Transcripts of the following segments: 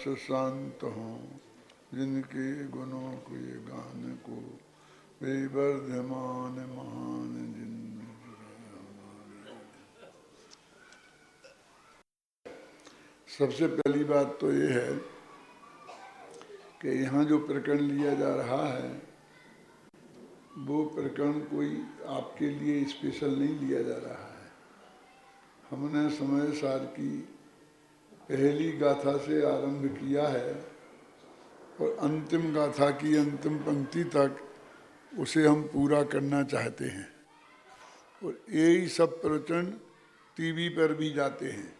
से शांत हों, जिनके गुणों को ये गाने को वे वर्धमान महान जिनमें सबसे पहली बात तो ये है कि यहाँ जो प्रकरण लिया जा रहा है वो प्रकरण कोई आपके लिए स्पेशल नहीं लिया जा रहा है। हमने समय सार की पहली गाथा से आरंभ किया है और अंतिम गाथा की अंतिम पंक्ति तक उसे हम पूरा करना चाहते हैं और यही सब प्रवचन टीवी पर भी जाते हैं।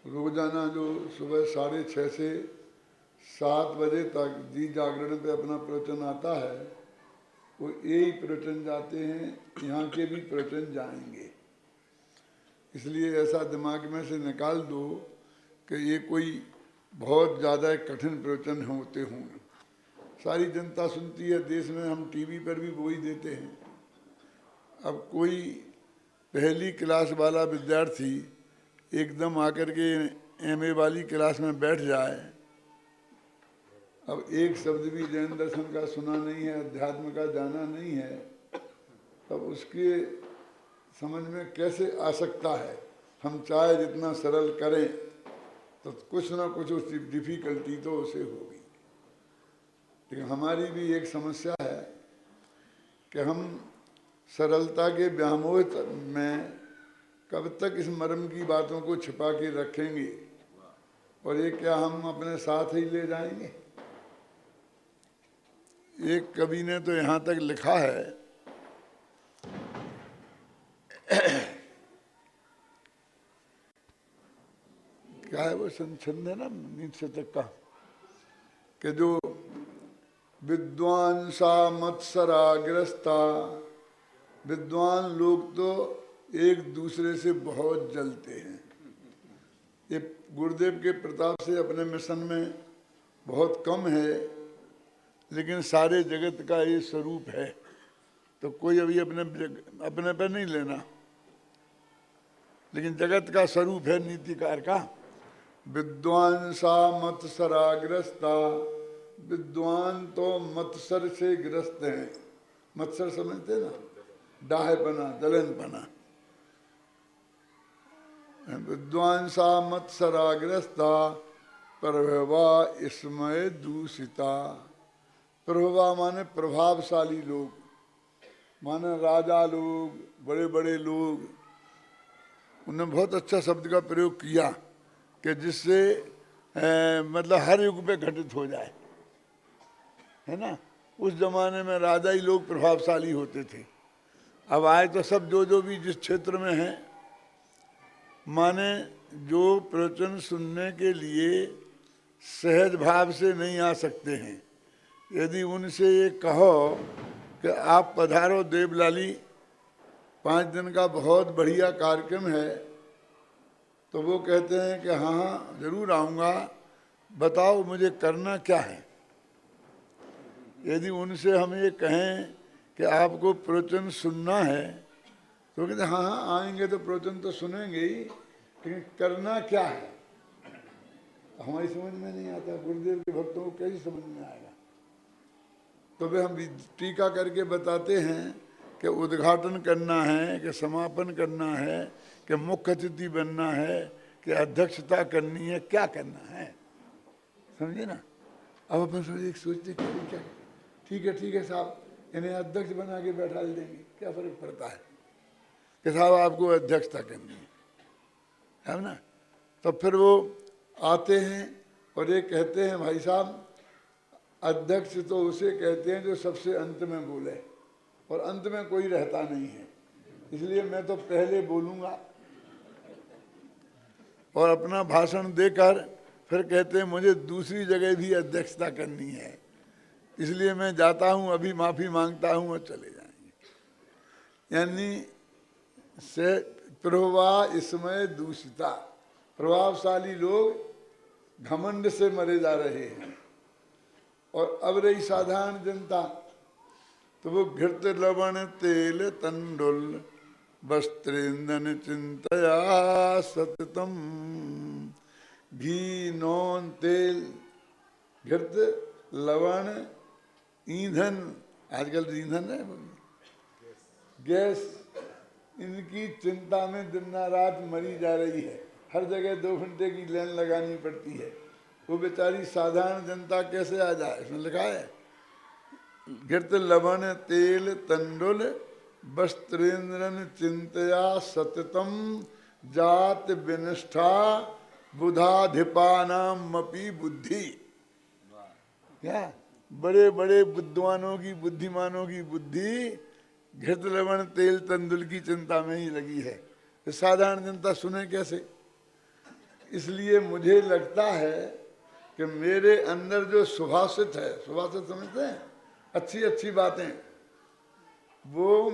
रोजाना जो सुबह 6:30 से 7 बजे तक जी जागरण पे अपना प्रवचन आता है वो यही प्रवचन जाते हैं, यहाँ के भी प्रवचन जाएंगे। इसलिए ऐसा दिमाग में से निकाल दो कि ये कोई बहुत ज़्यादा कठिन प्रवचन होते होंगे। सारी जनता सुनती है देश में, हम टीवी पर भी वो ही देते हैं। अब कोई पहली क्लास वाला विद्यार्थी एकदम आकर के एमए वाली क्लास में बैठ जाए, अब एक शब्द भी जैन दर्शन का सुना नहीं है, अध्यात्म का जाना नहीं है, तब उसके समझ में कैसे आ सकता है। हम चाहे जितना सरल करें तो कुछ ना कुछ उसकी डिफिकल्टी तो उसे होगी। लेकिन हमारी भी एक समस्या है कि हम सरलता के व्यामोह में कब तक इस मर्म की बातों को छिपा के रखेंगे और ये क्या हम अपने साथ ही ले जाएंगे। एक कवि ने तो यहाँ तक लिखा है क्या है वो छंद है ना नीचे तक का कि जो विद्वान सा मत्सराग्रस्ता, विद्वान लोग तो एक दूसरे से बहुत जलते हैं। ये गुरुदेव के प्रताप से अपने मिशन में बहुत कम है, लेकिन सारे जगत का ये स्वरूप है, तो कोई अभी अपने पे नहीं लेना, लेकिन जगत का स्वरूप है नीतिकार का। विद्वान सा मत्सराग्रस्ता, विद्वान तो मत्सर से ग्रस्त हैं। मत्सर समझते ना, डाहेपना, जलनपना। विद्वान सा मत्सराग्रस्ता, प्रभवा इसमय दूषिता। प्रभवा माने प्रभावशाली लोग, माने राजा लोग, बड़े बड़े लोग। उन्होंने बहुत अच्छा शब्द का प्रयोग किया कि जिससे मतलब हर युग पे घटित हो जाए, है ना। उस जमाने में राजा ही लोग प्रभावशाली होते थे। अब आए तो सब जो भी जिस क्षेत्र में हैं, माने जो प्रवचन सुनने के लिए सहज भाव से नहीं आ सकते हैं, यदि उनसे ये कहो कि आप पधारो देवलाली, 5 दिन का बहुत बढ़िया कार्यक्रम है, तो वो कहते हैं कि हाँ हाँ जरूर आऊँगा, बताओ मुझे करना क्या है। यदि उनसे हम ये कहें कि आपको प्रवचन सुनना है, तो कहते हाँ हाँ आएंगे तो प्रवचन तो सुनेंगे ही, लेकिन करना क्या है हमारी समझ में नहीं आता। गुरुदेव के भक्तों को कैसे समझ में आएगा। तो वे हम टीका करके बताते हैं कि उद्घाटन करना है, कि समापन करना है, कि मुख्य अतिथि बनना है, कि अध्यक्षता करनी है, क्या करना है, समझे ना। अब अपन सोचते क्या ठीक है साहब, इन्हें अध्यक्ष बना के बैठा देंगे, क्या फर्क पड़ता है कि साहब आपको अध्यक्षता करनी है ना। तो फिर वो आते हैं और ये कहते हैं भाई साहब अध्यक्ष तो उसे कहते हैं जो सबसे अंत में बोले, और अंत में कोई रहता नहीं है, इसलिए मैं तो पहले बोलूँगा और अपना भाषण देकर फिर कहते हैं मुझे दूसरी जगह भी अध्यक्षता करनी है, इसलिए मैं जाता हूँ, अभी माफ़ी मांगता हूँ और चले जाएंगे। यानी से प्रभवा इसमय दूषिता, प्रभावशाली लोग घमंड से मरे जा रहे हैं, और अब रही साधारण जनता तो वो घृत लवण तेल तंडुल वस्त्रेंदन चिंतया सततम। घी, नौन, तेल, घृत, लवण, ईंधन, आजकल ईंधन है, गैस, इनकी चिंता में दिन रात मरी जा रही है। हर जगह 2 घंटे की लाइन लगानी पड़ती है। वो बेचारी साधारण जनता कैसे आ जाए? इसमें लिखा है घृत, लवण, तेल, तंडुल, वस्त्रेन्द्रन चिंतया सततम जात विनिष्ठा बुधाधिपानाम अपि बुद्धि। क्या बड़े बड़े विद्वानों की, बुद्धिमानों की बुद्धि घृत, लवण, तेल, तंदुल की चिंता में ही लगी है। तो साधारण जनता सुने कैसे? इसलिए मुझे लगता है कि मेरे अंदर जो सुभाषित है, सुभाषित समझते हैं, अच्छी अच्छी बातें, वो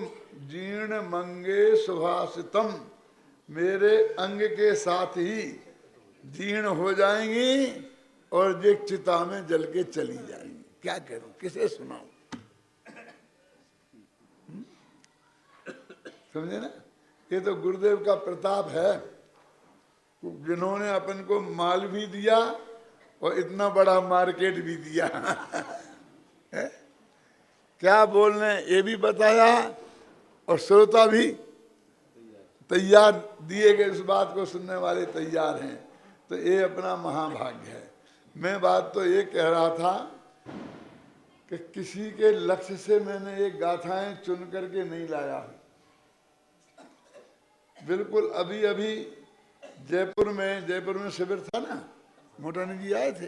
जीर्ण मंगे सुभाषितम मेरे अंग के साथ ही जीर्ण हो जाएंगी और जे चिता में जल के चली जाएंगी। क्या करूं, किसे सुनाऊं? समझे ना? ये तो गुरुदेव का प्रताप है, जिन्होंने अपन को माल भी दिया और इतना बड़ा मार्केट भी दिया। क्या बोलने ये भी बताया और श्रोता भी तैयार, दिए गए उस बात को सुनने वाले तैयार हैं। तो ये अपना महाभाग्य है। मैं बात तो ये कह रहा था कि किसी के लक्ष्य से मैंने ये गाथाएं चुन करके नहीं लाया हूं। बिल्कुल अभी अभी जयपुर में शिविर था ना, मोटानी जी आए थे,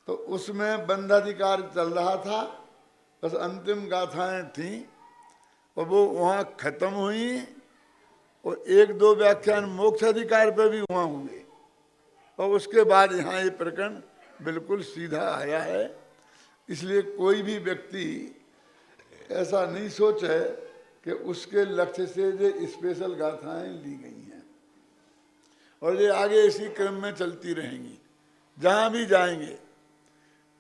तो उसमें बंधाधिकार चल रहा था, बस अंतिम गाथाएं थीं और वो वहाँ खत्म हुई और 1-2 व्याख्यान मोक्ष अधिकार पर भी वहाँ हुए और उसके बाद यहाँ ये प्रकरण बिल्कुल सीधा आया है। इसलिए कोई भी व्यक्ति ऐसा नहीं सोचे कि उसके लक्ष्य से ये स्पेशल गाथाएं ली गई हैं और ये आगे इसी क्रम में चलती रहेंगी। जहाँ भी जाएंगे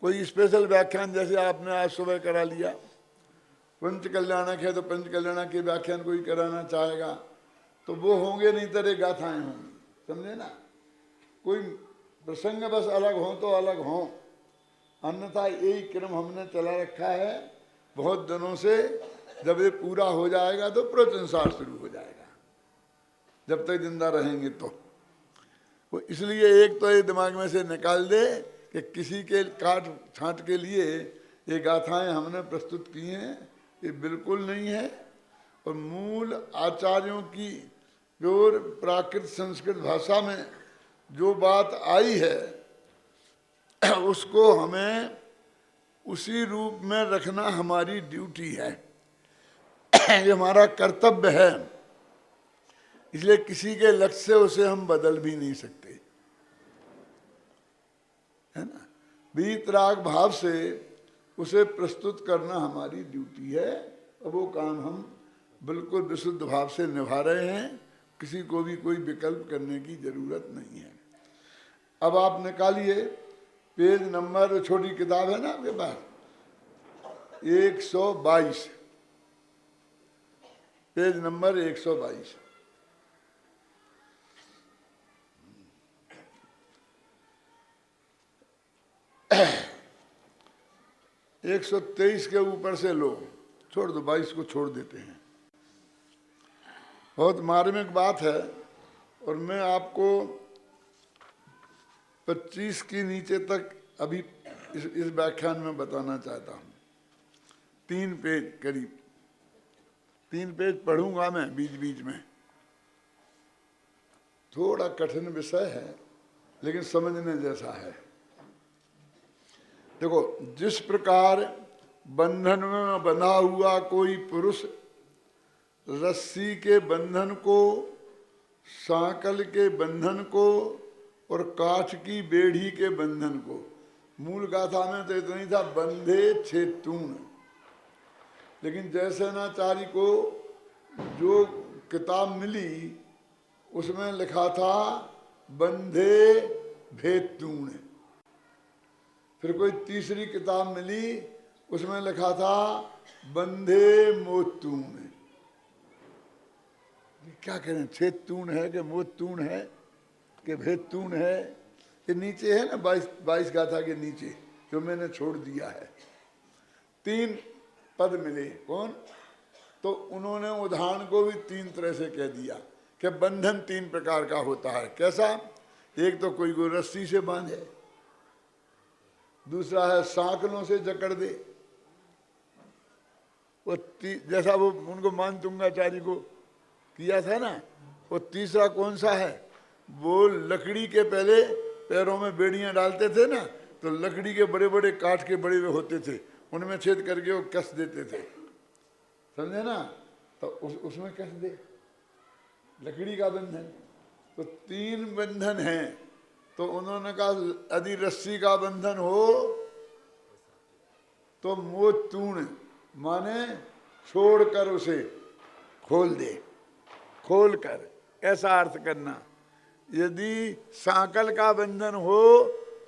कोई स्पेशल व्याख्यान, जैसे आपने आज सुबह करा लिया, पंच कल्याणक है तो पंच कल्याणक के व्याख्यान कोई कराना चाहेगा तो वो होंगे, नहीं तरह गाथाएं होंगी। समझे ना? कोई प्रसंग बस अलग हो तो अलग हो, अन्यथा यही क्रम हमने चला रखा है बहुत दिनों से। जब ये पूरा हो जाएगा तो प्रवचनसार शुरू हो जाएगा, जब तक जिंदा रहेंगे तो। इसलिए एक तो ये दिमाग में से निकाल दे कि किसी के काट छांट के लिए ये गाथाएं हमने प्रस्तुत की हैं, ये बिल्कुल नहीं है। और मूल आचार्यों की प्योर प्राकृत संस्कृत भाषा में जो बात आई है उसको हमें उसी रूप में रखना हमारी ड्यूटी है, ये हमारा कर्तव्य है। इसलिए किसी के लक्ष्य से उसे हम बदल भी नहीं सकते, है ना? वीतराग भाव से उसे प्रस्तुत करना हमारी ड्यूटी है और वो काम हम बिल्कुल विशुद्ध भाव से निभा रहे हैं। किसी को भी कोई विकल्प करने की जरूरत नहीं है। अब आप निकालिए पेज नंबर, छोटी किताब है ना आपके पास, 122, पेज नंबर 122। एक 123 के ऊपर से लो, छोड़ दो, 22 को छोड़ देते हैं। बहुत मार्मिक बात है और मैं आपको 25 की नीचे तक अभी इस व्याख्यान में बताना चाहता हूँ। 3 पेज करीब, 3 पेज पढ़ूंगा मैं बीच बीच में। थोड़ा कठिन विषय है लेकिन समझने जैसा है। देखो, जिस प्रकार बंधन में बंधा हुआ कोई पुरुष रस्सी के बंधन को, सांकल के बंधन को और काठ की बेड़ी के बंधन को, मूल गाथा में तो इतना ही था, बंधे छेतून। लेकिन जयसेनाचारी को जो किताब मिली उसमें लिखा था बंधे भेतून। फिर कोई तीसरी किताब मिली उसमें लिखा था बंधे मोतून। क्या करें, छेतून है कि मोतून है कि भेतून है, ये नीचे है ना 22 गाथा के नीचे जो मैंने छोड़ दिया है, 3 पद मिले। कौन? तो उन्होंने उदाहरण को भी 3 तरह से कह दिया कि बंधन 3 प्रकार का होता है। कैसा? एक तो कोई को रस्सी से बांधे, दूसरा है सांकलों से जकड़ दे, वो जैसा वो उनको मानतुंगाचार्य को किया था ना। वो तीसरा कौन सा है? वो लकड़ी के पहले पैरों में बेड़ियां डालते थे ना, तो लकड़ी के बड़े बड़े काठ के बड़े हुए होते थे, उनमें छेद करके वो कस देते थे, समझे ना? तो उसमें कस दे, लकड़ी का बंधन। तो 3 बंधन हैं। तो उन्होंने कहा यदि रस्सी का बंधन हो तो मोतूण माने छोड़कर उसे खोल दे, खोल कर, ऐसा अर्थ करना। यदि सांकल का बंधन हो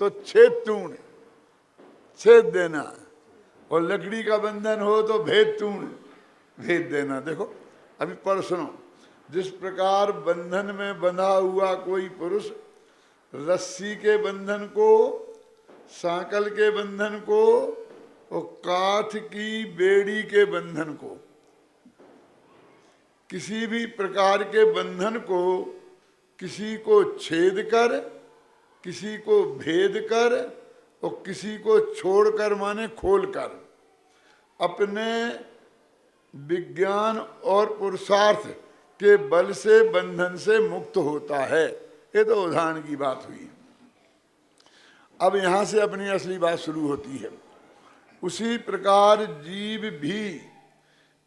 तो छेदतूण, छेद देना, और लकड़ी का बंधन हो तो भेदतूण, भेद देना। देखो अभी पढ़ सुनो। जिस प्रकार बंधन में बंधा हुआ कोई पुरुष रस्सी के बंधन को, सांकल के बंधन को और काठ की बेड़ी के बंधन को, किसी भी प्रकार के बंधन को किसी को छेद कर, किसी को भेद कर और किसी को छोड़कर माने खोल कर अपने विज्ञान और पुरुषार्थ के बल से बंधन से मुक्त होता है। ये तो उदाहरण की बात हुई। अब यहां से अपनी असली बात शुरू होती है। उसी प्रकार जीव भी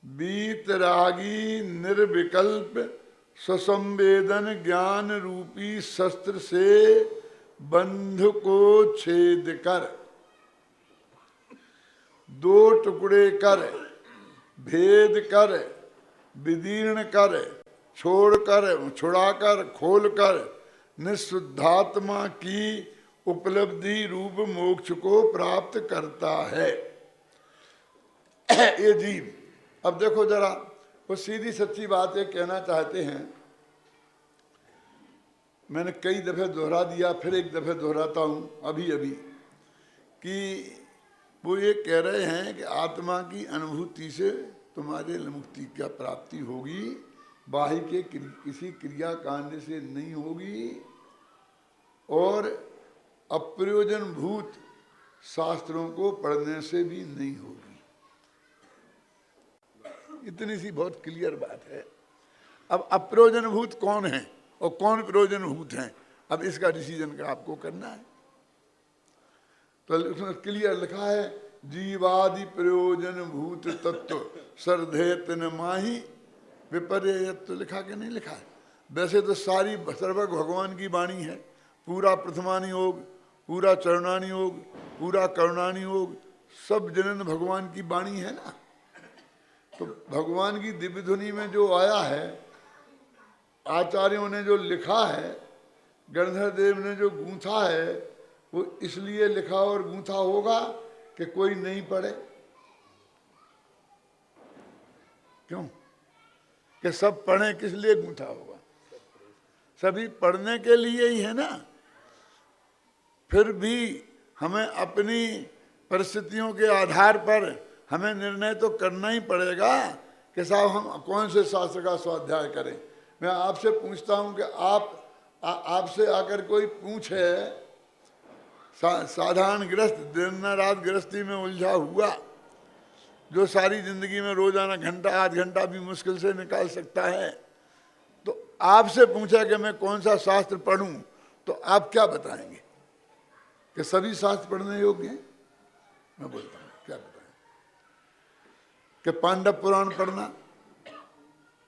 वीतरागी निर्विकल्प स्वसंवेदन ज्ञान रूपी शस्त्र से बंध को छेद कर, 2 टुकड़े कर, भेद कर, विदीर्ण कर, छोड़कर, छुड़ाकर, खोलकर निःशुद्धात्मा की उपलब्धि रूप मोक्ष को प्राप्त करता है ये जीव। अब देखो जरा, वो सीधी सच्ची बात है, कहना चाहते हैं। मैंने कई दफे दोहरा दिया, फिर एक दफे दोहराता हूं अभी अभी, कि वो ये कह रहे हैं कि आत्मा की अनुभूति से तुम्हारे मुक्ति की प्राप्ति होगी, बाह्य के किसी क्रिया कांड से नहीं होगी और अप्रयोजन भूत शास्त्रों को पढ़ने से भी नहीं होगी। इतनी सी बहुत क्लियर बात है। अब अप्रयोजन भूत कौन है और कौन प्रयोजन भूत हैं, अब इसका डिसीजन का आपको करना है। तो उसमें क्लियर लिखा है, जीवादि प्रयोजन भूत तत्व सर्धेत न माही विपर्ययत, तो लिखा कि नहीं लिखा है? वैसे तो सारी सर्वज्ञ भगवान की वाणी है, पूरा प्रथमानी योग, पूरा चरणानी योग, पूरा करुणानी योग, सब जनन भगवान की वाणी है ना। तो भगवान की दिव्य ध्वनि में जो आया है, आचार्यों ने जो लिखा है, गणधर देव ने जो गूंथा है, वो इसलिए लिखा और गूंथा होगा कि कोई नहीं पढ़े। क्यों? कि सब पढ़े, किस लिए गूंथा होगा? सभी पढ़ने के लिए ही है ना। फिर भी हमें अपनी परिस्थितियों के आधार पर हमें निर्णय तो करना ही पड़ेगा कि साहब हम कौन से शास्त्र का स्वाध्याय करें। मैं आपसे पूछता हूं कि आपसे आकर कोई पूछे, साधारण गृहस्थ दिन रात गृहस्थी में उलझा हुआ, जो सारी जिंदगी में रोजाना घंटा आध घंटा भी मुश्किल से निकाल सकता है, तो आपसे पूछा कि मैं कौन सा शास्त्र पढ़ूं, तो आप क्या बताएंगे? कि सभी शास्त्र पढ़ने योग्य हैं? मैं बोलता हूं क्या बताएं? कि पांडव पुराण पढ़ना,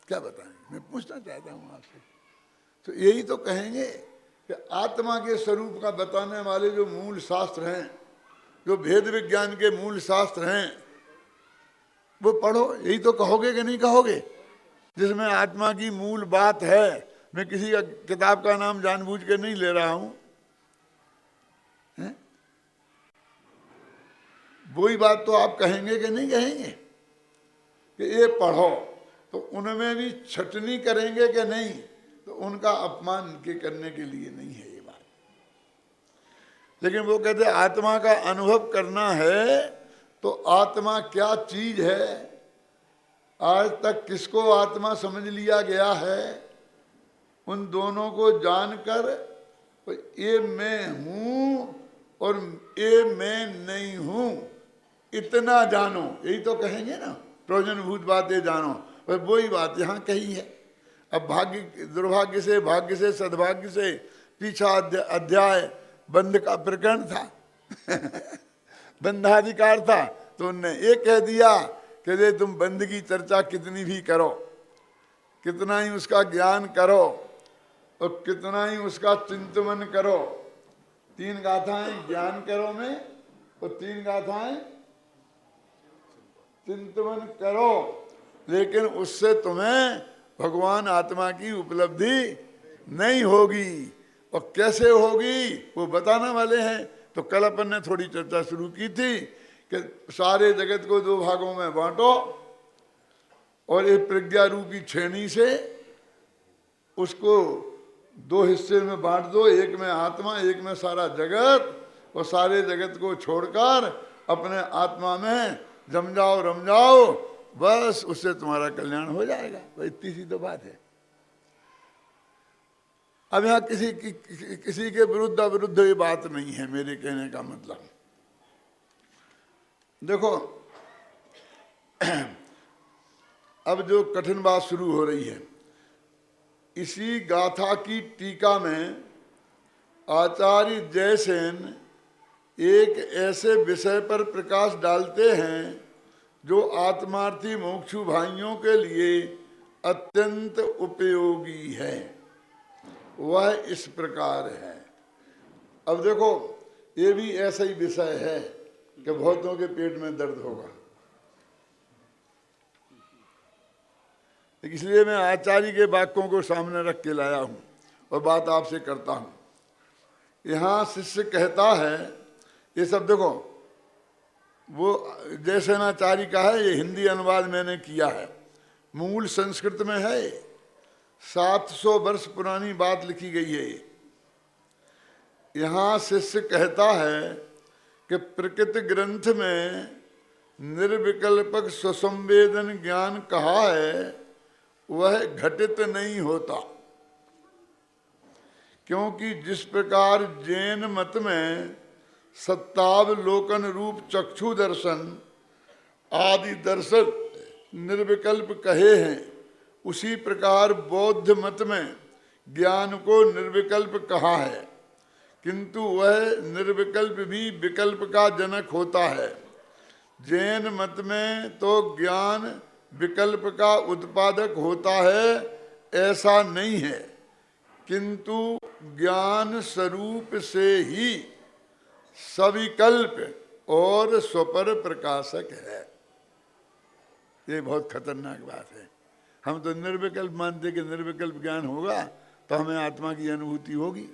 क्या बताएं? मैं पूछना चाहता हूं आपसे। तो यही तो कहेंगे कि आत्मा के स्वरूप का बताने वाले जो मूल शास्त्र हैं, जो भेद विज्ञान के मूल शास्त्र हैं, वो पढ़ो। यही तो कहोगे कि नहीं कहोगे? जिसमें आत्मा की मूल बात है। मैं किसी का किताब का नाम जानबूझ के नहीं ले रहा हूं, वही बात तो आप कहेंगे कि नहीं कहेंगे कि ये पढ़ो? तो उनमें भी छटनी करेंगे कि नहीं? तो उनका अपमान के करने के लिए नहीं है ये बात। लेकिन वो कहते आत्मा का अनुभव करना है तो आत्मा क्या चीज है, आज तक किसको आत्मा समझ लिया गया है, उन दोनों को जानकर ये मैं हूं और ये मैं नहीं हूं इतना जानो, यही तो कहेंगे ना, प्रयोजनभूत बातें जानो, और वही बात यहाँ कही है। अब भाग्य दुर्भाग्य से भाग्य से सद्भाग्य से पीछा अध्याय बंध का प्रकरण था बंधाधिकार था, तो उनने ये कह दिया कि दे तुम बंध की चर्चा कितनी भी करो, कितना ही उसका ज्ञान करो और कितना ही उसका चिंतन करो, 3 गाथाएं ज्ञान करो में और 3 गाथाएं चिंतन करो, लेकिन उससे तुम्हें भगवान आत्मा की उपलब्धि नहीं होगी। और कैसे होगी वो बताने वाले हैं। तो कल अपन ने थोड़ी चर्चा शुरू की थी कि सारे जगत को 2 भागों में बांटो और एक प्रज्ञा रूपी छेनी से उसको 2 हिस्से में बांट दो, एक में आत्मा एक में सारा जगत, और सारे जगत को छोड़कर अपने आत्मा में जम जाओ रम जाओ, बस उससे तुम्हारा कल्याण हो जाएगा। भाई इतनी सी तो बात है। अब यहाँ किसी के विरुद्ध ये बात नहीं है, मेरे कहने का मतलब। देखो अब जो कठिन बात शुरू हो रही है, इसी गाथा की टीका में आचार्य जयसेन एक ऐसे विषय पर प्रकाश डालते हैं जो आत्मार्थी मोक्षु भाइयों के लिए अत्यंत उपयोगी है। वह इस प्रकार है। अब देखो ये भी ऐसा ही विषय है कि बहुतों के पेट में दर्द होगा, इसलिए मैं आचार्य के वाक्यों को सामने रख के लाया हूं और बात आपसे करता हूं। यहाँ शिष्य कहता है, ये सब देखो वो जयसेनाचार्य का है, ये हिंदी अनुवाद मैंने किया है, मूल संस्कृत में है, 700 वर्ष पुरानी बात लिखी गई है। यहाँ शिष्य कहता है कि प्रकृति ग्रंथ में निर्विकल्पक स्वसंवेदन ज्ञान कहा है, वह घटित नहीं होता, क्योंकि जिस प्रकार जैन मत में सत्तावलोकन रूप चक्षु दर्शन आदि दर्शन निर्विकल्प कहे हैं, उसी प्रकार बौद्ध मत में ज्ञान को निर्विकल्प कहा है, किंतु वह निर्विकल्प भी विकल्प का जनक होता है। जैन मत में तो ज्ञान विकल्प का उत्पादक होता है, ऐसा नहीं है, किंतु ज्ञान स्वरूप से ही सविकल्प और स्वपर प्रकाशक है। ये बहुत खतरनाक बात है। हम तो निर्विकल्प मानते कि निर्विकल्प ज्ञान होगा तो हमें आत्मा की अनुभूति होगी।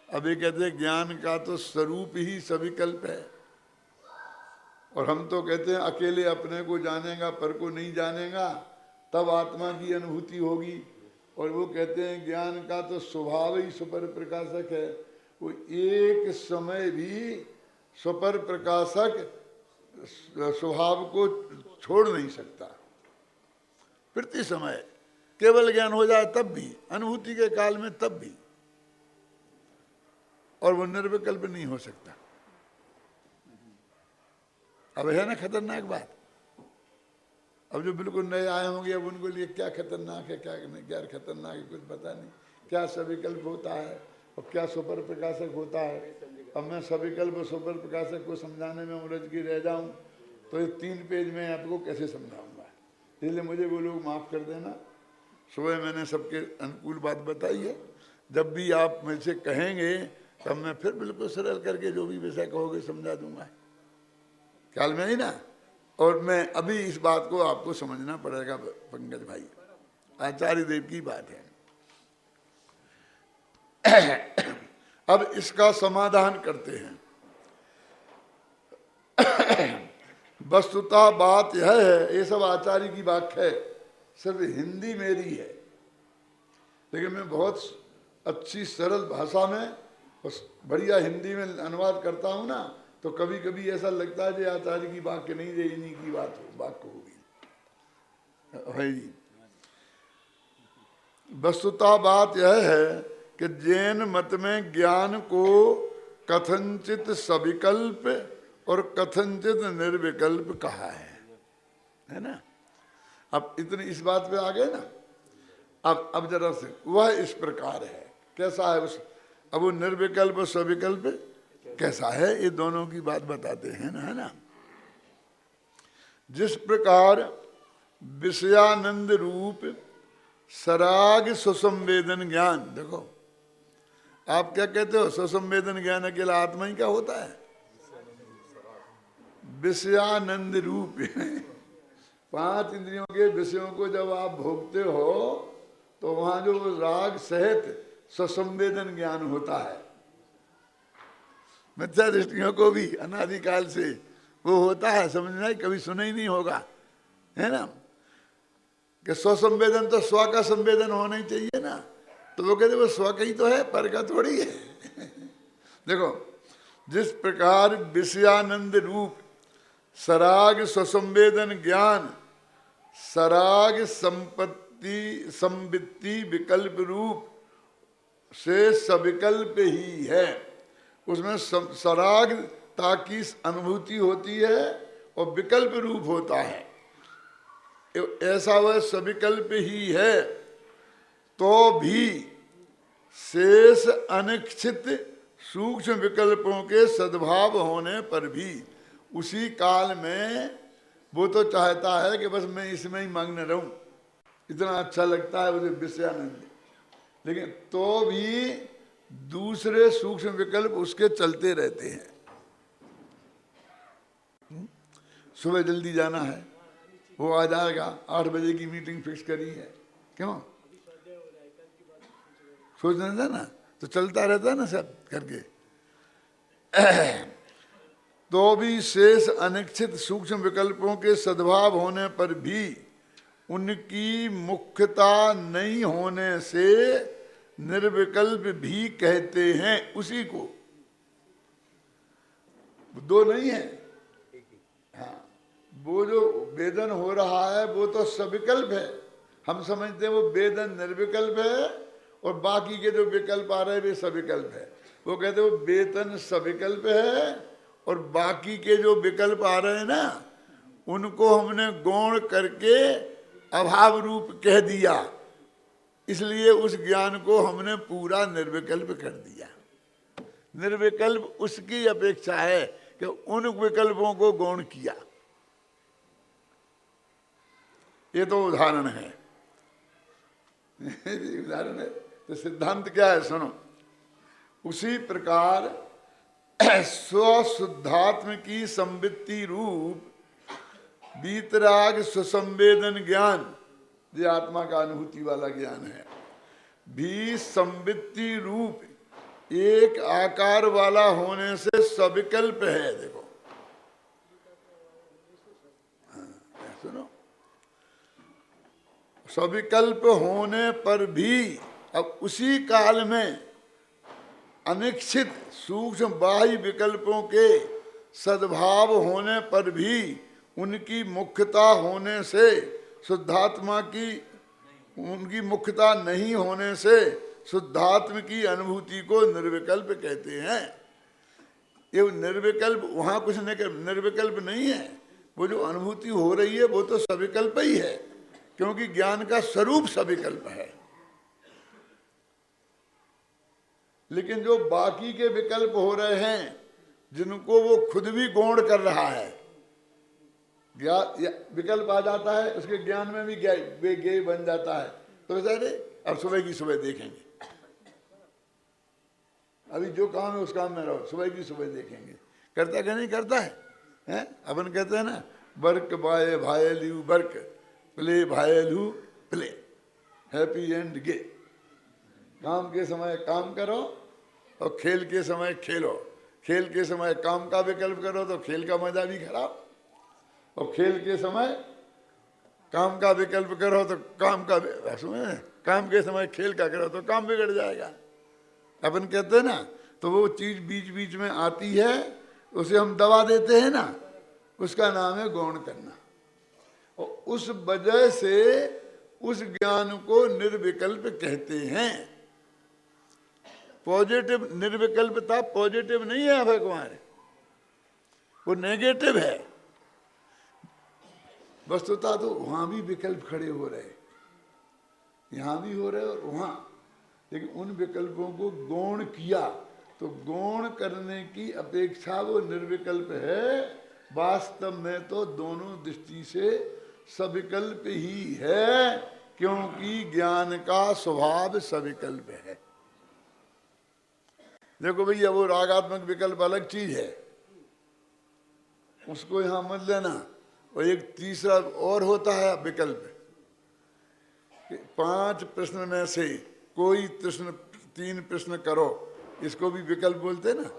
अब ये कहते हैं ज्ञान का तो स्वरूप ही सविकल्प है, और हम तो कहते हैं अकेले अपने को जानेगा पर को नहीं जानेगा तब आत्मा की अनुभूति होगी, और वो कहते हैं ज्ञान का तो स्वभाव ही स्वपर प्रकाशक है, वो एक समय भी स्वपर प्रकाशक स्वभाव को छोड़ नहीं सकता। प्रति समय केवल ज्ञान हो जाए तब भी, अनुभूति के काल में तब भी, और वो निर्विकल्प नहीं हो सकता। अब है ना खतरनाक बात। अब जो बिल्कुल नए आए होंगे अब उनको लिए क्या खतरनाक है क्या गैर खतरनाक है कुछ पता नहीं, क्या सविकल्प होता है और क्या सुपर प्रकाशक होता है। अब मैं सविकल्प सुपर प्रकाशक को समझाने में उलझ के रह जाऊं तो ये 3 पेज में आपको कैसे समझाऊंगा। इसलिए मुझे वो लोग माफ़ कर देना, सुबह मैंने सबके अनुकूल बात बताई है। जब भी आप मुझसे कहेंगे तब मैं फिर बिल्कुल सरल करके जो भी विषय कहोगे समझा दूंगा, ख्याल में ही ना। और मैं अभी इस बात को आपको समझना पड़ेगा पंकज भाई, आचार्य देव की बात है। अब इसका समाधान करते हैं। वस्तुतः बात यह है, ये सब आचार्य की बात है, सिर्फ हिंदी मेरी है, लेकिन मैं बहुत अच्छी सरल भाषा में बढ़िया हिंदी में अनुवाद करता हूँ ना, तो कभी कभी ऐसा लगता है जो आचार्य की वाक्य नहीं दे, इन्हीं की बात हो, वाक्य होगी है जी। वस्तुतः बात यह है कि जैन मत में ज्ञान को कथनचित सविकल्प और कथनचित निर्विकल्प कहा है ना। अब इतनी इस बात पे आ गए ना। अब जरा से वह इस प्रकार है, कैसा है उस, अब वो निर्विकल्प और सविकल्प कैसा है, ये दोनों की बात बताते हैं ना, है ना। जिस प्रकार विषयानंद रूप सराग सुसंवेदन ज्ञान, देखो आप क्या कहते हो, सुसंवेदन ज्ञान अकेला आत्मा ही क्या होता है, विषयानंद रूप पांच इंद्रियों के विषयों को जब आप भोगते हो तो वहां जो राग सहित सुसंवेदन ज्ञान होता है, मिथ्या दृष्टियों को भी अनादिकाल से वो होता है, समझना ही कभी सुना ही नहीं होगा, है ना, कि स्वसंवेदन तो स्व का संवेदन होना ही चाहिए ना। तो वो कहते वो स्व का ही तो है, पर का थोड़ी है देखो, जिस प्रकार विषयानंद रूप सराग स्वसंवेदन ज्ञान सराग संपत्ति संवित्ति विकल्प रूप से सविकल्प ही है, उसमें सराग ताकि अनुभूति होती है और विकल्प रूप होता है, ऐसा वह सविकल्प ही है। तो भी शेष अनिश्चित सूक्ष्म विकल्पों के सद्भाव होने पर भी उसी काल में वो तो चाहता है कि बस मैं इसमें ही मग्न रहूं, इतना अच्छा लगता है मुझे विषयानंद, लेकिन तो भी दूसरे सूक्ष्म विकल्प उसके चलते रहते हैं। सुबह जल्दी जाना है, वो आ जाएगा, 8 बजे की मीटिंग फिक्स करी है, क्यों सोचना था ना, तो चलता रहता है ना सब करके तो भी शेष अनिश्चित सूक्ष्म विकल्पों के सद्भाव होने पर भी उनकी मुख्यता नहीं होने से निर्विकल्प भी कहते हैं उसी को, दो नहीं है। हाँ, वो जो वेदन हो रहा है वो तो सविकल्प है, हम समझते हैं वो वेदन निर्विकल्प है और बाकी के जो विकल्प आ रहे हैं वे सविकल्प है। वो कहते हैं वो वेतन सविकल्प है और बाकी के जो विकल्प आ रहे हैं ना उनको हमने गौण करके अभाव रूप कह दिया, इसलिए उस ज्ञान को हमने पूरा निर्विकल्प कर दिया। निर्विकल्प उसकी अपेक्षा है कि उन विकल्पों को गौण किया। ये तो उदाहरण है उदाहरण है, तो सिद्धांत क्या है सुनो। उसी प्रकार स्वशुद्धात्म की संवित्ति रूप बीतराग सुसंवेदन ज्ञान, ये आत्मा का अनुभूति वाला ज्ञान है, भी संवित्ति रूप एक आकार वाला होने से सविकल्प है। देखो सुनो, सविकल्प होने पर भी अब उसी काल में अनिश्चित सूक्ष्म बाह्य विकल्पों के सद्भाव होने पर भी उनकी मुख्यता होने से शुद्धात्मा की, उनकी मुख्यता नहीं होने से शुद्धात्म की अनुभूति को निर्विकल्प कहते हैं। ये निर्विकल्प वहाँ कुछ निर्विकल्प नहीं है, वो जो अनुभूति हो रही है वो तो सविकल्प ही है, क्योंकि ज्ञान का स्वरूप सविकल्प है। लेकिन जो बाकी के विकल्प हो रहे हैं जिनको वो खुद भी गौण कर रहा है, विकल्प आ जाता है उसके ज्ञान में भी ज्ञेय बन जाता है, तो अरे अब सुबह की सुबह देखेंगे, अभी जो काम है उस काम में रहो, सुबह की सुबह देखेंगे, करता क्या नहीं करता है, हैं? अपन कहते हैं ना work by while you work, play while you play, happy and gay. काम के समय काम करो और खेल के समय खेलो, खेल के समय काम का विकल्प करो तो खेल का मजा भी खराब, और खेल के समय काम का विकल्प करो तो काम के समय खेल का करो तो काम बिगड़ जाएगा। अपन कहते हैं ना तो वो चीज बीच बीच में आती है, उसे हम दबा देते हैं ना, उसका नाम है गौण करना। और उस वजह से उस ज्ञान को निर्विकल्प कहते हैं। पॉजिटिव निर्विकल्पता पॉजिटिव नहीं है भगवान, वो नेगेटिव है। वस्तुतः तो वहां भी विकल्प खड़े हो रहे, यहां भी हो रहे और वहां, लेकिन उन विकल्पों को गौण किया तो गौण करने की अपेक्षा वो निर्विकल्प है। वास्तव में तो दोनों दृष्टि से सविकल्प ही है, क्योंकि ज्ञान का स्वभाव सविकल्प है। देखो भैया, वो रागात्मक विकल्प अलग चीज है, उसको यहां मत लेना। और एक तीसरा और होता है विकल्प, 5 प्रश्न में से कोई प्रश्न 3 प्रश्न करो, इसको भी विकल्प बोलते हैं ना।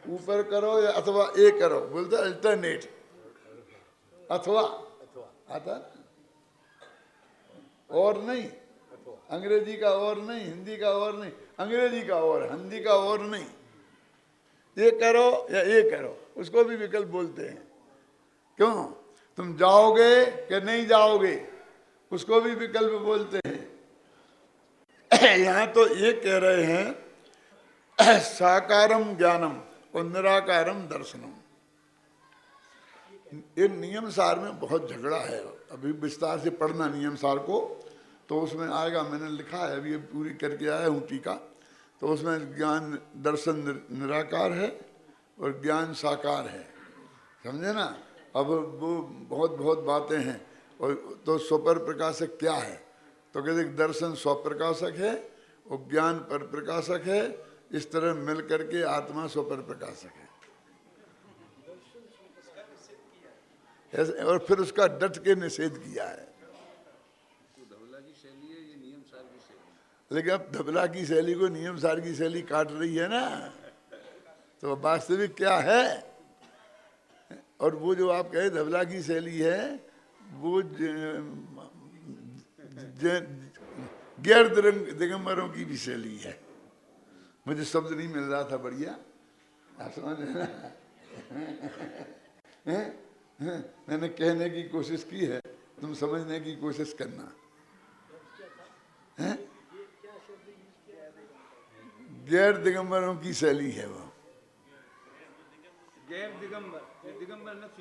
ऊपर करो या अथवा ए करो, बोलते अल्टरनेट। अथवा आता और नहीं, अंग्रेजी का और नहीं, हिंदी का और नहीं, अंग्रेजी का और हिंदी का और नहीं, ये करो या ये करो, उसको भी विकल्प बोलते हैं। क्यों? तुम जाओगे कि नहीं जाओगे, उसको भी विकल्प बोलते हैं। यहां तो ये कह रहे हैं साकारम ज्ञानम और निराकारम दर्शनम। ये नियम सार में बहुत झगड़ा है, अभी विस्तार से पढ़ना नियम सार को, तो उसमें आएगा। मैंने लिखा है, अभी पूरी करके आया हूँ टीका, तो उसमें ज्ञान दर्शन निराकार है और ज्ञान साकार है, समझे ना। अब वो बहुत बातें हैं। और तो स्वपर प्रकाशक क्या है, तो कहते दर्शन स्वप्रकाशक है और ज्ञान पर प्रकाशक है। इस तरह मिल करके आत्मा स्वपर प्रकाशक है। ऐसे, और फिर उसका डट के निषेध किया है। लेकिन अब धबला की शैली को नियम सार की शैली काट रही है ना, तो वास्तविक क्या है। और वो जो आप कहे धबला की शैली है, वो गैर दिगंबरों की भी शैली है। मुझे शब्द नहीं मिल रहा था बढ़िया, आप समझ रहे ना। मैंने कहने की कोशिश की है, तुम समझने की कोशिश करना है। गैर दिगंबरों की शैली है वो। गैर दिगंबर नहीं।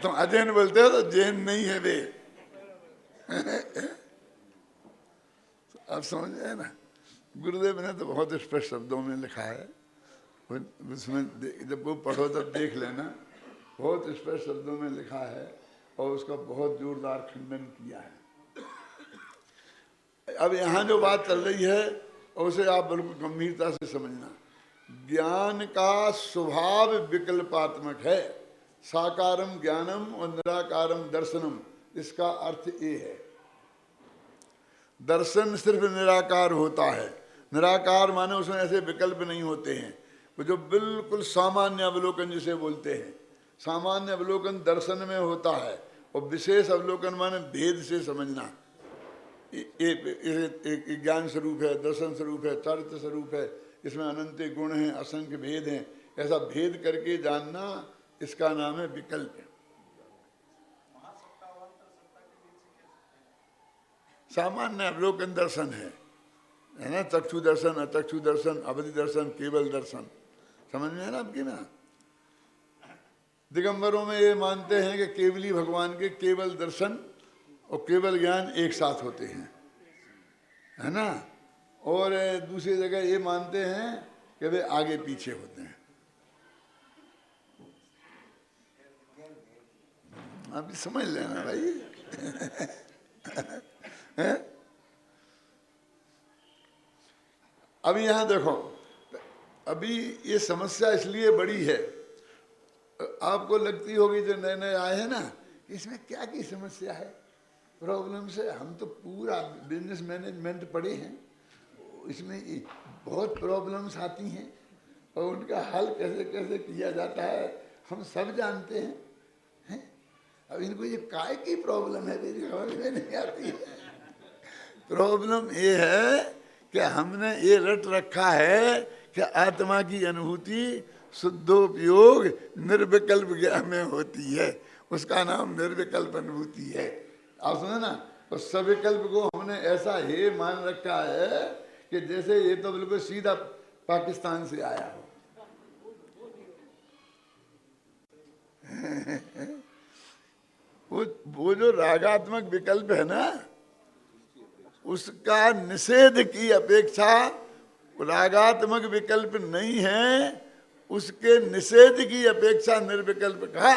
तुम अजैन बोलते हो तो जैन नहीं है वे। आप समझ गए ना। गुरुदेव ने तो बहुत स्पष्ट शब्दों में लिखा है, उसमें जब वो पढ़ो तब देख लेना, बहुत स्पष्ट शब्दों में लिखा है और उसका बहुत जोरदार खंडन किया है। अब यहाँ जो बात चल रही है उसे आप बिल्कुल गंभीरता से समझना। ज्ञान का स्वभाव विकल्पात्मक है, साकारम ज्ञानम और निराकारम दर्शनम। इसका अर्थ ये है, दर्शन सिर्फ निराकार होता है। निराकार माने उसमें ऐसे विकल्प नहीं होते हैं, वो जो बिल्कुल सामान्य अवलोकन जिसे बोलते हैं। सामान्य अवलोकन दर्शन में होता है और विशेष अवलोकन माने भेद से समझना। एक ज्ञान स्वरूप है, दर्शन स्वरूप है, चारित्र स्वरूप है, इसमें अनंत गुण हैं, असंख्य भेद हैं, ऐसा भेद करके जानना, इसका नाम है विकल्प। सामान्य अवलोकन दर्शन है ना, चक्षु दर्शन, अचक्षु दर्शन, अवधि दर्शन, केवल दर्शन, समझ में है ना आपकी ना। दिगंबरों में ये मानते हैं कि केवली भगवान के केवल दर्शन और केवल ज्ञान एक साथ होते हैं, है ना। और दूसरी जगह ये मानते हैं कि वे आगे पीछे होते हैं। आप समझ लेना भाई। अभी यहां देखो, अभी ये समस्या इसलिए बड़ी है, आपको लगती होगी जो नए नए आए हैं ना, इसमें क्या की समस्या है, प्रॉब्लम से। हम तो पूरा बिजनेस मैनेजमेंट पढ़े हैं, इसमें बहुत प्रॉब्लम्स आती हैं और उनका हल कैसे कैसे किया जाता है हम सब जानते हैं, हैं? अब इनको ये काय की प्रॉब्लम है मेरी समझ में नहीं आती है। प्रॉब्लम ये है कि कि हमने ये रट रखा है कि आत्मा की अनुभूति शुद्धोपयोग निर्विकल्प ज्ञान में होती है, उसका नाम निर्विकल्प अनुभूति है। आप सुने ना, तो सविकल्प को हमने ऐसा हे मान रखा है कि जैसे ये तो बिल्कुल सीधा पाकिस्तान से आया हो। वो जो रागात्मक विकल्प है ना, उसका निषेध की अपेक्षा रागात्मक विकल्प नहीं है, उसके निषेध की अपेक्षा निर्विकल्प कहा।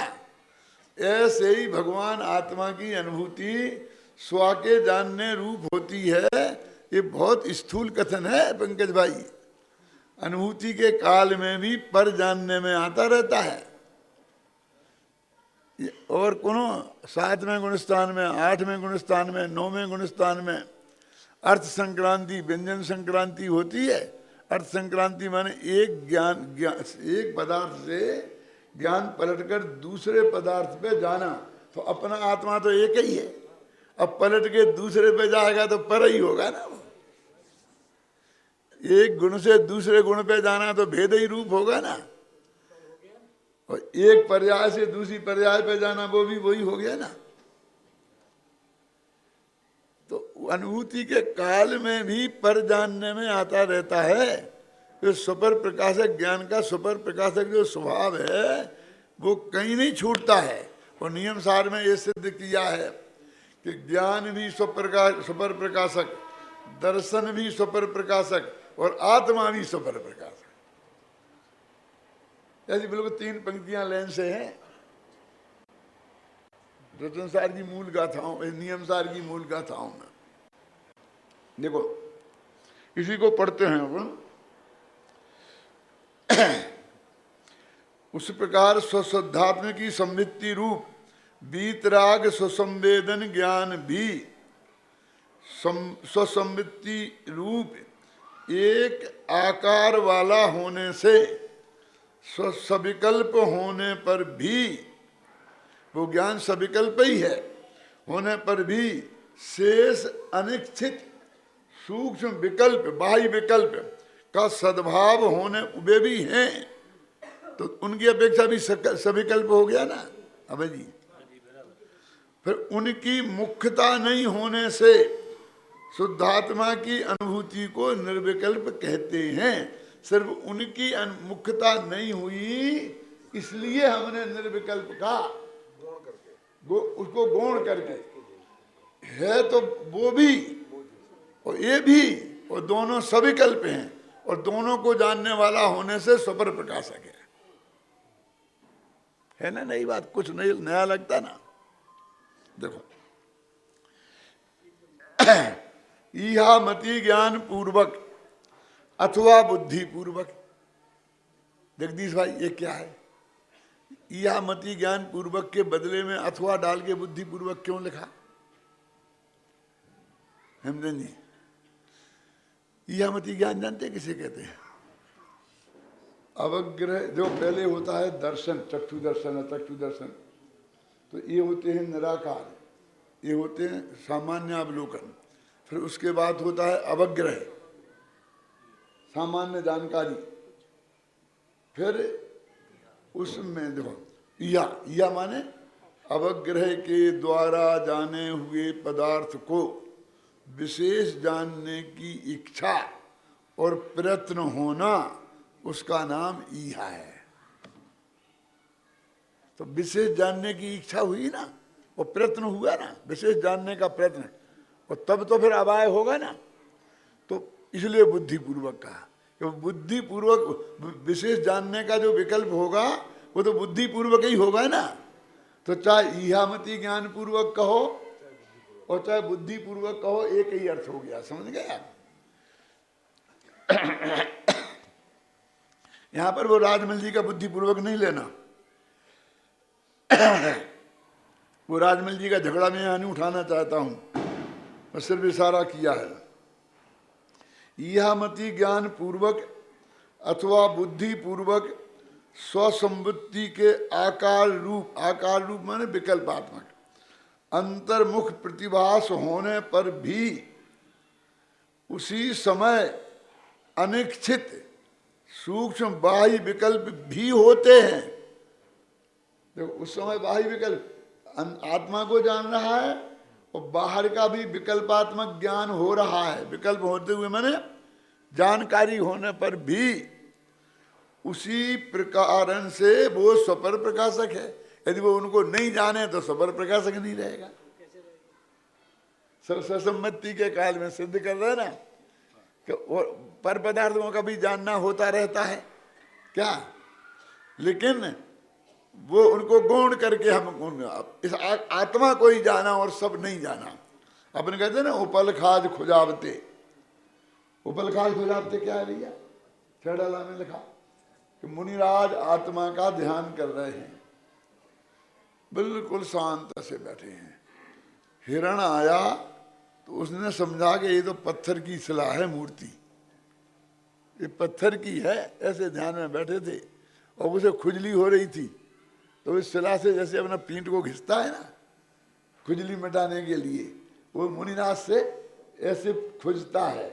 ऐसे ही भगवान आत्मा की अनुभूति स्व के जानने रूप होती है। ये बहुत स्थूल कथन है पंकज भाई। अनुभूति के काल में भी पर जानने में आता रहता है। और कोनो 7वें गुणस्थान में, 8वें गुणस्थान में, 9वें गुणस्थान में अर्थ संक्रांति, व्यंजन संक्रांति होती है। अर्थ संक्रांति माने एक पदार्थ से ज्ञान पलटकर दूसरे पदार्थ पे जाना। तो अपना आत्मा तो एक ही है, अब पलट के दूसरे पे जाएगा तो पर ही होगा ना। वो एक गुण से दूसरे गुण पे जाना तो भेद ही रूप होगा ना। और एक पर्याय से दूसरी पर्याय पे जाना वो भी वही हो गया ना। तो अनुभूति के काल में भी पर जानने में आता रहता है। तो सुपर प्रकाशक ज्ञान का सुपर प्रकाशक जो स्वभाव है वो कहीं नहीं छूटता है। और नियम सार में ये सिद्ध किया है कि ज्ञान भी सुपर प्रकाशक, दर्शन भी सुपर प्रकाशक और आत्मा भी सुपर प्रकाशक। ऐसी बिल्कुल 3 पंक्तियां लाइन से हैं रतन सार की मूल गाथाओं, नियम सार की मूल गाथाओं में। देखो इसी को पढ़ते हैं अपन। उस प्रकार स्वशुद्धात्म की संवित्ति रूप बीतराग स्वसंवेदन ज्ञान भी स्वसंवित्ति रूप एक आकार वाला होने से सविकल्प होने पर भी, वो ज्ञान सविकल्प ही है, होने पर भी शेष अनिश्चित सूक्ष्म विकल्प, बाह्य विकल्प का सद्भाव होने वे भी हैं। तो उनकी अपेक्षा भी सविकल्प हो गया ना अबे जी। फिर उनकी मुख्यता नहीं होने से शुद्धात्मा की अनुभूति को निर्विकल्प कहते हैं। सिर्फ उनकी मुख्यता नहीं हुई इसलिए हमने निर्विकल्प कहा, उसको गौण करके है। तो वो भी और ये भी, और दोनों सविकल्प हैं और दोनों को जानने वाला होने से सुपर प्रकाशक है ना। नई बात, कुछ नहीं नया लगता ना। देखो इहा मति ज्ञान पूर्वक अथवा बुद्धि पूर्वक। जगदीश भाई ये क्या है? इहा मति ज्ञान पूर्वक के बदले में अथवा डाल के बुद्धि पूर्वक क्यों लिखा? हमने नहीं। इहा मति ज्ञान जानते किसे कहते हैं? अवग्रह जो पहले होता है दर्शन, चक्षु दर्शन, चक्षु दर्शन, तो ये होते हैं निराकार, ये होते हैं सामान्य अवलोकन। फिर उसके बाद होता है अवग्रह, सामान्य जानकारी। फिर उसमें देखो या माने अवग्रह के द्वारा जाने हुए पदार्थ को विशेष जानने की इच्छा और प्रयत्न होना, उसका नाम ईहा है। तो विशेष जानने की इच्छा हुई ना, वो प्रयत्न हुआ ना, विशेष जानने का प्रयत्न, और तब तो फिर अवाय होगा ना। तो इसलिए बुद्धिपूर्वक कहा कि बुद्धिपूर्वक विशेष जानने का जो विकल्प होगा वो तो बुद्धिपूर्वक ही होगा ना। तो चाहे इहामति ज्ञान पूर्वक कहो और चाहे बुद्धिपूर्वक कहो, एक ही अर्थ हो गया। समझ गए आप? यहां पर वो राजमल जी का बुद्धिपूर्वक नहीं लेना। वो राजमल जी का झगड़ा मैं यहां नहीं उठाना चाहता हूं, मैं सिर्फ इशारा किया है। इहामति ज्ञान पूर्वक अथवा बुद्धि पूर्वक स्वसंवृत्ति के आकार रूप माने विकल्पात्मक अंतर्मुख प्रतिभास होने पर भी उसी समय अनिश्चित सूक्ष्म बाह्य विकल्प भी होते हैं। देखो उस समय बाह्य विकल्प आत्मा को जान रहा है और बाहर का भी विकल्पात्मक ज्ञान हो रहा है। विकल्प होते हुए मैंने जानकारी होने पर भी उसी प्रकार से वो स्वपर प्रकाशक है। यदि वो उनको नहीं जाने तो स्वपर प्रकाशक नहीं रहेगा। सर्वसम्मति के काल में सिद्ध कर रहे ना कि पर पदार्थों का भी जानना होता रहता है क्या, लेकिन वो उनको गौण करके हम इस आत्मा को ही जाना और सब नहीं जाना। अपन कहते हैं ना उपल खाज खुजावते। उपल खाज खुजावते क्या है भैया? छड़ाला में लिखा कि मुनिराज आत्मा का ध्यान कर रहे हैं, बिल्कुल शांत से बैठे हैं। हिरण आया तो उसने समझा कि ये तो पत्थर की शिला है, मूर्ति ये पत्थर की है। ऐसे ध्यान में बैठे थे और उसे खुजली हो रही थी, तो इस शिला से जैसे अपना पीठ को घिसता है ना खुजली मिटाने के लिए, वो मुनिनाथ से ऐसे खुजता है।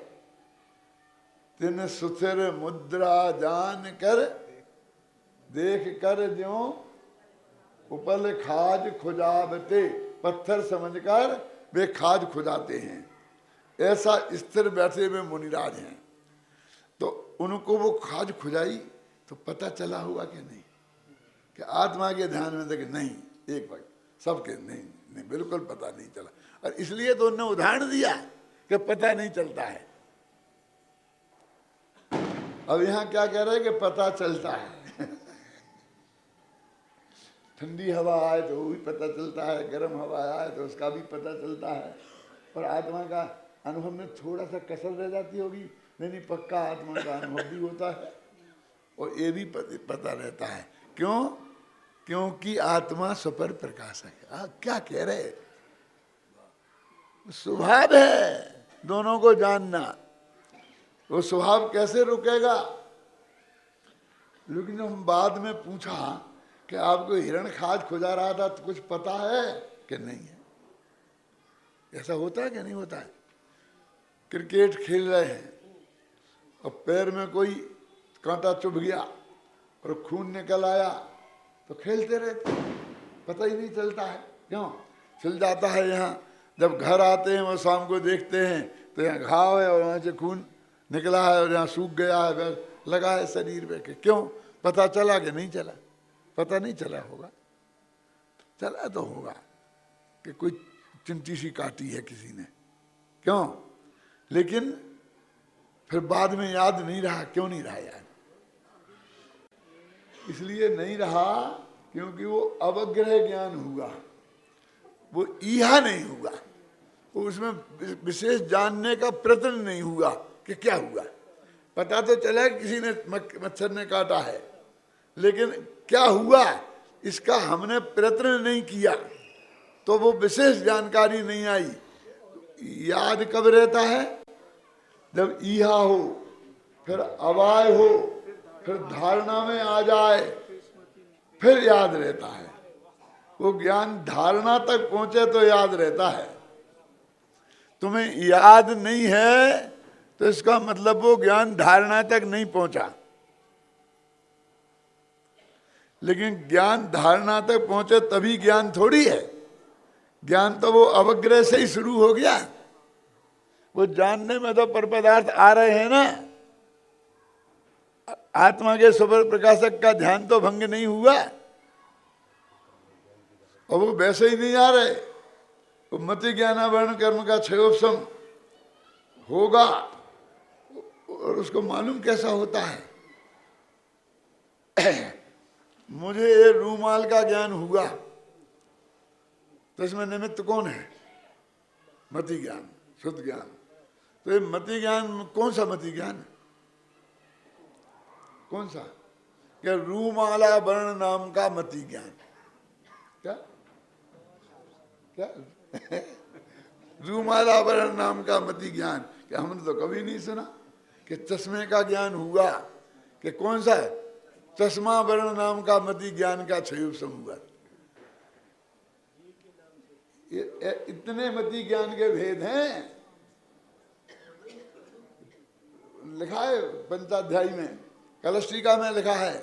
तिन सुथिर मुद्रा जान कर देख कर ज्यों उपल खाज खुजावते। पत्थर समझकर वे खाज खुजाते हैं। ऐसा स्थिर बैठे हुए मुनिराज हैं। तो उनको वो खाज खुजाई तो पता चला हुआ कि नहीं कि आत्मा के ध्यान में देखे नहीं, एक बार सबके नहीं बिल्कुल पता नहीं चला। और इसलिए तो उन्होंने उदाहरण दिया कि पता नहीं चलता है। अब यहां क्या कह रहे हैं कि पता चलता है। ठंडी हवा आए तो वो भी पता चलता है, गर्म हवा आए तो उसका भी पता चलता है। और आत्मा का अनुभव में थोड़ा सा कसर रह जाती होगी, नहीं पक्का आत्मा का अनुभव भी होता है और ये भी पता रहता है। क्यों? क्योंकि आत्मा स्वपर प्रकाशक है। क्या कह रहे? स्वभाव है दोनों को जानना। वो स्वभाव कैसे रुकेगा? लेकिन हम बाद में पूछा कि आपको हिरण खाज खुजा रहा था तो कुछ पता है कि नहीं है? ऐसा होता है कि नहीं होता है? क्रिकेट खेल रहे हैं और पैर में कोई कांटा चुभ गया और खून निकल आया तो खेलते रहते, पता ही नहीं चलता है। क्यों? चल जाता है। यहाँ जब घर आते हैं वो शाम को देखते हैं तो यहाँ घाव है और वहाँ से खून निकला है और यहाँ सूख गया है, लगा है शरीर पे। क्यों? पता चला कि नहीं चला? पता नहीं चला होगा, चला तो होगा कि कोई चिमटी सी काटी है किसी ने। क्यों? लेकिन फिर बाद में याद नहीं रहा। क्यों नहीं रहा याद? इसलिए नहीं रहा क्योंकि वो अवग्रह ज्ञान हुआ, वो ईहा नहीं हुआ, वो उसमें विशेष जानने का प्रयत्न नहीं हुआ कि क्या हुआ। पता तो चला किसी ने मच्छर ने काटा है, लेकिन क्या हुआ इसका हमने प्रयत्न नहीं किया, तो वो विशेष जानकारी नहीं आई। याद कब रहता है? जब ईहा हो, फिर अवाय हो, फिर धारणा में आ जाए, फिर याद रहता है। वो ज्ञान धारणा तक पहुंचे तो याद रहता है। तुम्हें याद नहीं है तो इसका मतलब वो ज्ञान धारणा तक नहीं पहुंचा। लेकिन ज्ञान धारणा तक पहुंचे तभी ज्ञान थोड़ी है। ज्ञान तो वो अवग्रह से ही शुरू हो गया। वो जानने में तो पर पदार्थ आ रहे हैं ना। आत्मा के स्वपर प्रकाशक का ध्यान तो भंग नहीं हुआ और वो वैसे ही नहीं आ रहे। वो मति ज्ञानावरण कर्म का क्षयोपशम होगा और उसको मालूम कैसा होता है। मुझे ये रूमाल का ज्ञान हुआ तो इसमें निमित्त कौन है? मति ज्ञान, शुद्ध ज्ञान। तो ये मति ज्ञान कौन सा मति ज्ञान? कौन सा? क्या? रूमाला वर्ण नाम का मति ज्ञान। क्या क्या? रूमाला वर्ण नाम का मति ज्ञान। क्या हमने तो कभी नहीं सुना कि चश्मे का ज्ञान हुआ? कि कौन सा है? चश्मा वर्ण नाम का मति ज्ञान का क्षयोपशम हुआ। इतने मति ज्ञान के भेद हैं। लिखा है पंचाध्यायी में, कलश टीका में लिखा है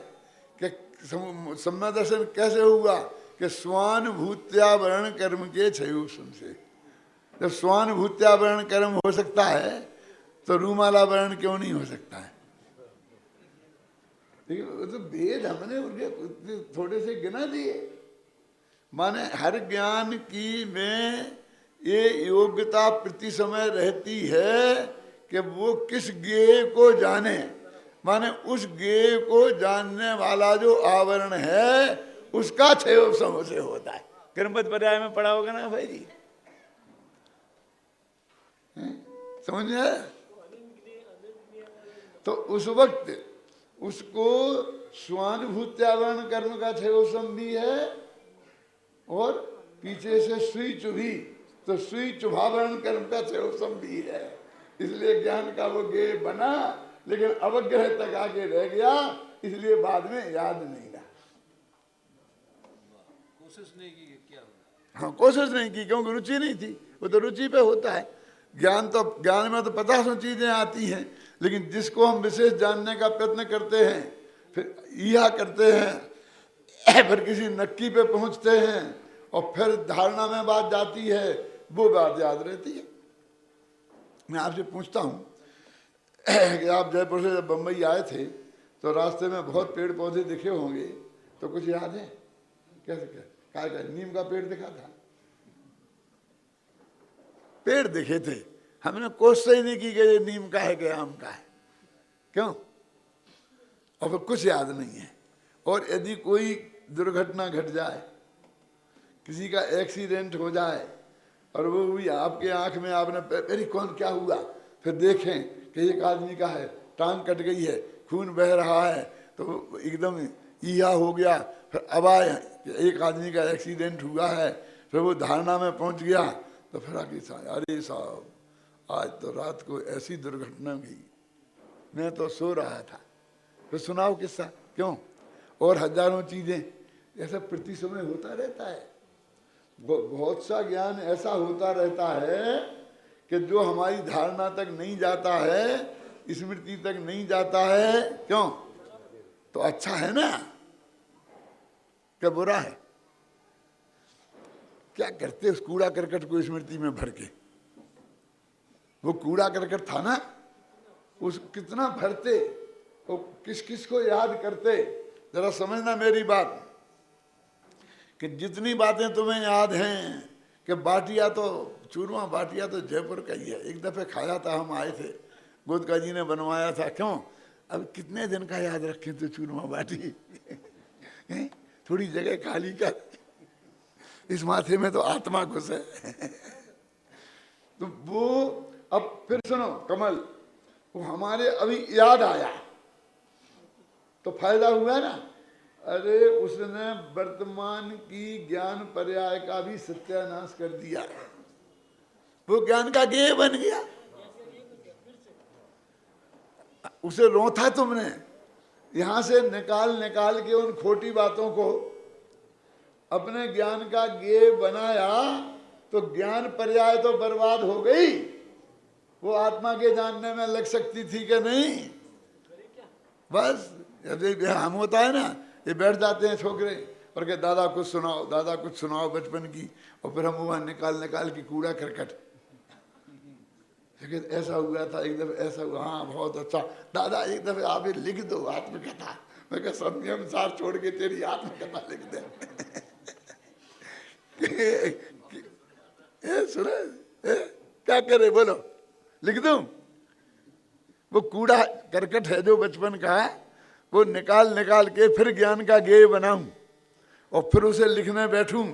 कि सम्यक दर्शन कैसे हुआ कि स्वानुभूत्यावरण कर्म के क्षयो से। जब स्वानुभूत्यावरण कर्म हो सकता है तो रूमालावरण क्यों नहीं हो सकता है? लेकिन वो तो वेद हमने उनके थोड़े से गिना दिए। माने हर ज्ञान की में ये योग्यता प्रति समय रहती है कि वो किस ज्ञेय को जाने। माने उस ज्ञेय को जानने वाला जो आवरण है उसका क्षय से होता है। क्रमबद्ध पर्याय में पढ़ा होगा ना भाई जी, समझ में आया? तो उस वक्त उसको स्वानुभूत्यावरण कर्म का क्षयोसम भी है और पीछे से सुई चुभी तो सुई चुभावरण कर्म का क्षयोसम भी है। इसलिए ज्ञान का वो ज्ञेय बना लेकिन अवग्रह तक आगे रह गया, इसलिए बाद में याद नहीं रहा। कोशिश नहीं की क्या? हाँ, कोशिश नहीं की क्योंकि रुचि नहीं थी। वो तो रुचि पे होता है। ज्ञान में तो 50 चीजें आती हैं, लेकिन जिसको हम विशेष जानने का प्रयत्न करते हैं, फिर यह करते हैं, फिर किसी नक्की पे पहुंचते हैं और फिर धारणा में बात जाती है, वो बात याद रहती है। मैं आपसे पूछता हूं कि आप जयपुर से जब बम्बई आए थे तो रास्ते में बहुत पेड़ पौधे दिखे होंगे, तो कुछ याद है? कैसे क्या नीम का पेड़ दिखा था, पेड़ दिखे थे, हमने कोशिश ही नहीं की कि ये नीम का है कि आम का है। क्यों? और फिर कुछ याद नहीं है। और यदि कोई दुर्घटना घट जाए, किसी का एक्सीडेंट हो जाए और वो भी आपके आंख में, आपने अरे कौन क्या हुआ, फिर देखें कि एक आदमी का है, टांग कट गई है, खून बह रहा है, तो एकदम ईहा हो गया। फिर अब आए एक आदमी का एक्सीडेंट हुआ है, फिर वो धारणा में पहुंच गया, तो फिर आगे अरे साहब आज तो रात को ऐसी दुर्घटना हुई, मैं तो सो रहा था। फिर सुनाओ किस्सा। क्यों? और हजारों चीजें ऐसा प्रति समय होता रहता है। बहुत सा ज्ञान ऐसा होता रहता है कि जो हमारी धारणा तक नहीं जाता है, स्मृति तक नहीं जाता है। क्यों? तो अच्छा है ना, क्या बुरा है? क्या करते उस कूड़ा करकट को स्मृति में भर के? वो कूड़ा करकट था ना, उस कितना भरते, वो किस किस को याद करते। जरा समझना मेरी बात कि जितनी बातें तुम्हें याद हैं कि बाटिया तो चूरमा बाटिया तो जयपुर का ही है, एक दफे खाया था, हम आए थे, गोदका जी ने बनवाया था। क्यों? अब कितने दिन का याद रखें तो चूरमा बाटी थोड़ी जगह खाली कर, इस माथे में तो आत्मा घुस है। तो वो अब फिर सुनो कमल, वो हमारे अभी याद आया तो फायदा हुआ ना। अरे उसने वर्तमान की ज्ञान पर्याय का भी सत्यानाश कर दिया, वो ज्ञान का ज्ञेय बन गया। उसे रोथा तुमने, यहां से निकाल निकाल के उन खोटी बातों को अपने ज्ञान का ज्ञेय बनाया, तो ज्ञान पर्याय तो बर्बाद हो गई। वो आत्मा के जानने में लग सकती थी कि नहीं? बस हम होता है ना, ये बैठ जाते हैं छोकरे और के दादा कुछ सुनाओ, दादा कुछ सुनाओ बचपन की, और फिर हम वहां निकाल निकाल के कूड़ा करकट, ऐसा हुआ था एक दफे, ऐसा हुआ, हाँ बहुत अच्छा दादा, एक दफे आप लिख दो आत्मकथा। मैं कहा संयम सार छोड़ के तेरी आत्मकथा लिख दे। सुना क्या करे बोलो, लिख दूं? वो कूड़ा करकट है जो बचपन का, वो निकाल निकाल के फिर ज्ञान का ज्ञेय बनाऊं और फिर उसे लिखने बैठूं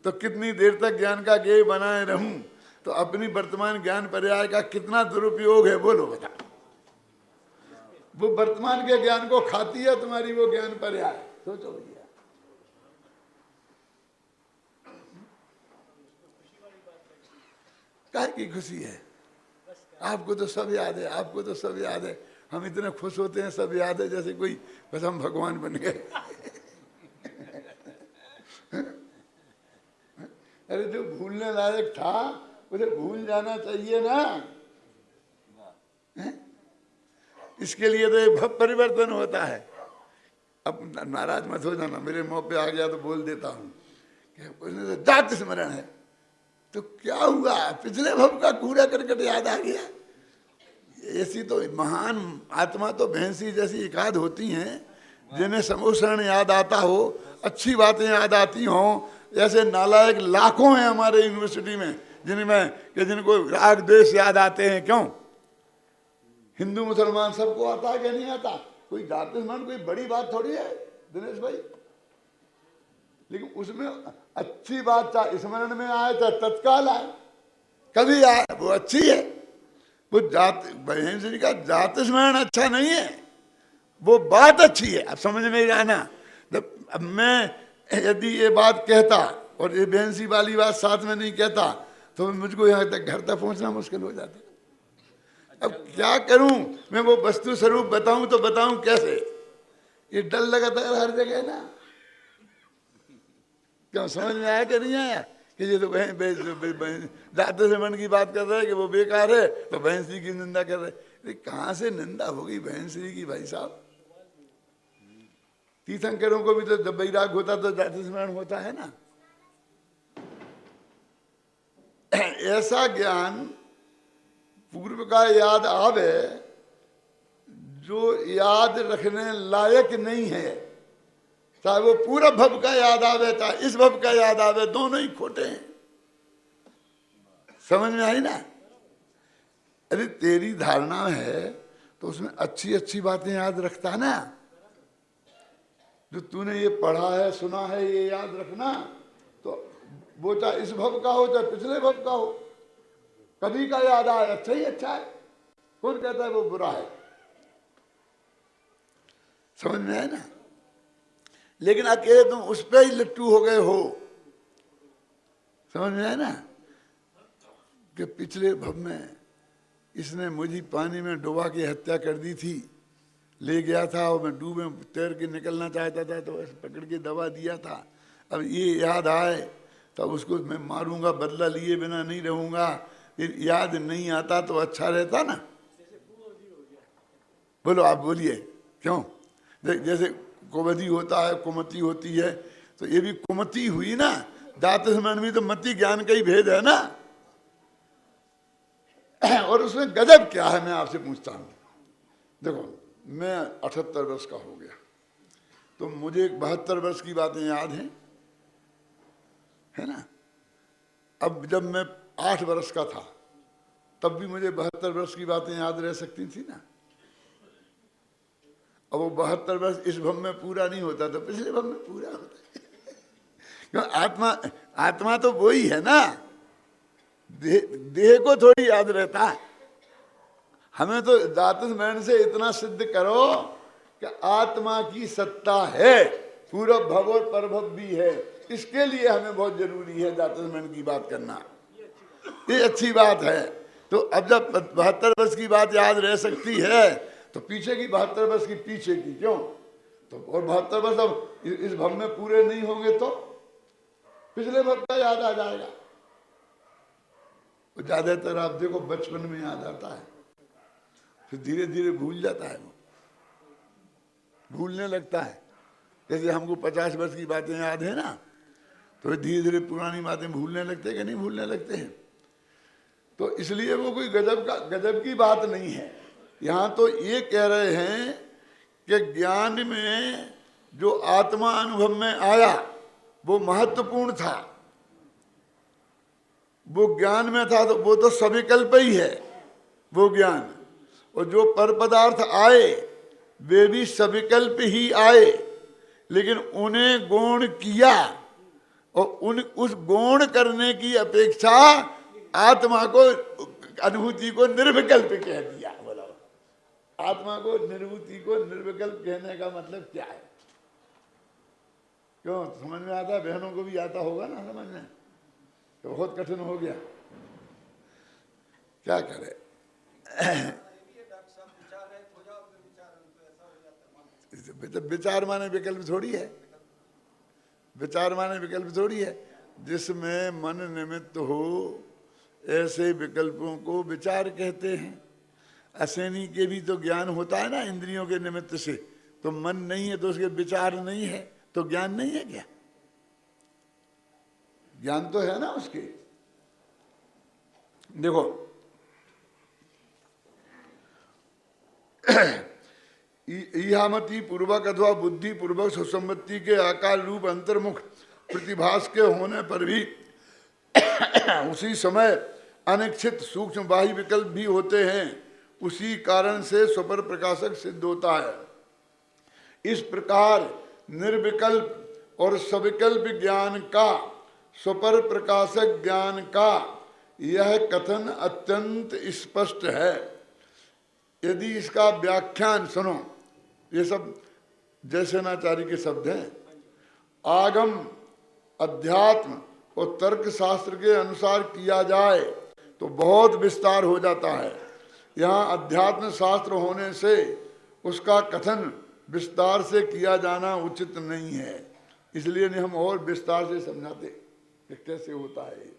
तो कितनी देर तक ज्ञान का ज्ञेय बनाए रहूं? तो अपनी वर्तमान ज्ञान पर्याय का कितना दुरुपयोग है बोलो बता। वो वर्तमान के ज्ञान को खाती है तुम्हारी वो ज्ञान पर्याय, सोचो भैया। काहे की खुशी है? आपको तो सब याद है, आपको तो सब याद है। हम इतने खुश होते हैं सब याद है, जैसे कोई बस हम भगवान बन गए। अरे जो भूलने लायक था उसे भूल जाना चाहिए ना। इसके लिए तो एक भव परिवर्तन होता है। अब नाराज मत हो जाना, मेरे मुंह पे आ गया तो बोल देता हूँ कि उसने तो जाति स्मरण है, तो क्या हुआ, पिछले भव का कूड़ा करकट याद आ गया। ऐसी तो महान आत्मा तो भैंसी जैसी एकाध होती हैं जिन्हें समोसरण याद आता हो, अच्छी बातें याद आती हों। ऐसे नालायक लाखों हैं हमारे यूनिवर्सिटी में जिनको राग द्वेष याद आते हैं। क्यों? हिंदू मुसलमान सबको आता है क्या? नहीं आता। कोई जाति स्मरण कोई बड़ी बात थोड़ी है दिनेश भाई, लेकिन उसमें अच्छी बात चाहे स्मरण में आए चाहे तत्काल आए, कभी आए, वो अच्छी है। वो जाति बहन श्री का जाति स्मरण अच्छा नहीं है, वो बात अच्छी है। अब समझ में जाना। अब मैं यदि ये बात कहता और ये बहन सी वाली बात साथ में नहीं कहता तो मुझको यहाँ तक घर तक पहुँचना मुश्किल हो जाता। अब क्या करूं मैं, वो वस्तु स्वरूप बताऊं तो बताऊं कैसे? ये डर लगाता है हर जगह ना। क्यों, समझ में आया कि नहीं आया कि ये तो जाति स्मरण की बात कर रहा है कि वो बेकार है, तो बहन श्री की निंदा कर रहे। कहाँ से निंदा होगी बहन श्री की भाई साहब? तीर्थंकरों को भी तो जब वैराग होता तो जाति स्मरण होता है ना। ऐसा ज्ञान पूर्व का याद आवे जो याद रखने लायक नहीं है, चाहे वो पूरा भव का याद आवे चाहे इस भव का याद आवे, दोनों ही खोटे हैं। समझ में आई ना? अरे तेरी धारणा है तो उसमें अच्छी अच्छी बातें याद रखता ना। जो तूने ये पढ़ा है सुना है ये याद रखना, तो वो चाहे इस भव का हो चाहे पिछले भव का हो, कभी का याद आए अच्छा ही अच्छा है। कौन कहता है वो बुरा है? समझ में आया ना? लेकिन अकेले तुम उस पर ही लट्टू हो गए हो। समझ में आया ना कि पिछले भव में इसने मुझे पानी में डुबा के हत्या कर दी थी, ले गया था और मैं डूबे तैर के निकलना चाहता था तो ऐसे पकड़ के दबा दिया था। अब ये याद आए तब उसको मैं मारूंगा, बदला लिए बिना नहीं रहूंगा। फिर याद नहीं आता तो अच्छा रहता ना। बोलो, आप बोलिए क्यों? जैसे कुमति होता है, कुमति होती है, तो ये भी कुमति हुई ना। जाति स्मरण में तो मति ज्ञान का ही भेद है ना। और उसमें गजब क्या है मैं आपसे पूछता हूं। देखो, मैं 78 वर्ष का हो गया तो मुझे 72 वर्ष की बातें याद हैं, है ना। अब जब मैं 8 वर्ष का था तब भी मुझे 72 वर्ष की बातें याद रह सकती थी ना। अब वो 72 वर्ष इस भव में पूरा नहीं होता तो पिछले भव में पूरा होता है। क्यों? आत्मा तो वही है ना, देह को थोड़ी याद रहता है। हमें तो जाति स्मरण से इतना सिद्ध करो कि आत्मा की सत्ता है, पूर्व भव और परभव भी है। इसके लिए हमें बहुत जरूरी है जाति स्मरण की बात करना। ये अच्छी बात है। तो अब जब 72 वर्ष की बात याद रह सकती है तो पीछे की 72 वर्ष की पीछे की क्यों? तो और 72 वर्ष अब इस भव में पूरे नहीं होंगे तो पिछले भव का याद आ जाएगा। तो ज्यादातर आप देखो बचपन में याद आता है, फिर धीरे धीरे भूल जाता है, वो भूलने लगता है। जैसे हमको 50 वर्ष की बातें याद है ना, तो धीरे धीरे पुरानी बातें भूलने लगते हैं कि नहीं भूलने लगते हैं। तो इसलिए वो कोई गजब की बात नहीं है। यहाँ तो ये कह रहे हैं कि ज्ञान में जो आत्मा अनुभव में आया वो महत्वपूर्ण था, वो ज्ञान में था, तो वो तो सविकल्प ही है वो ज्ञान। और जो पर पदार्थ आए वे भी सविकल्प ही आए, लेकिन उन्हें गौण किया और उस गौण करने की अपेक्षा आत्मा को अनुभूति को निर्विकल्प कह दिया। बोलो, आत्मा को निर्भूति को निर्विकल्प कहने का मतलब क्या है? क्यों, समझ में आता है? बहनों को भी आता होगा ना समझने, तो बहुत कठिन हो गया, क्या करे। विचार माने विकल्प थोड़ी है, विचार माने विकल्प थोड़ी है। जिसमें मन निमित्त हो ऐसे विकल्पों को विचार कहते हैं। असैनी के भी तो ज्ञान होता है ना इंद्रियों के निमित्त से, तो मन नहीं है तो उसके विचार नहीं है तो ज्ञान नहीं है क्या? ज्ञान तो है ना उसके। देखो ईहामती पूर्वक अथवा बुद्धि पूर्वक सुसम्मति के आकार रूप अंतर्मुख प्रतिभास के होने पर भी उसी समय अनिश्चित सूक्ष्म बाह्य विकल्प भी होते हैं। उसी कारण से स्वपर प्रकाशक सिद्ध होता है। इस प्रकार निर्विकल्प और सविकल्प ज्ञान का स्वपर प्रकाशक ज्ञान का यह कथन अत्यंत स्पष्ट है। यदि इसका व्याख्यान सुनो, ये सब जयसेनाचार्य के शब्द हैं। आगम अध्यात्म और तर्क शास्त्र के अनुसार किया जाए तो बहुत विस्तार हो जाता है। यहाँ अध्यात्म शास्त्र होने से उसका कथन विस्तार से किया जाना उचित नहीं है, इसलिए हम और विस्तार से समझाते कि कैसे होता है।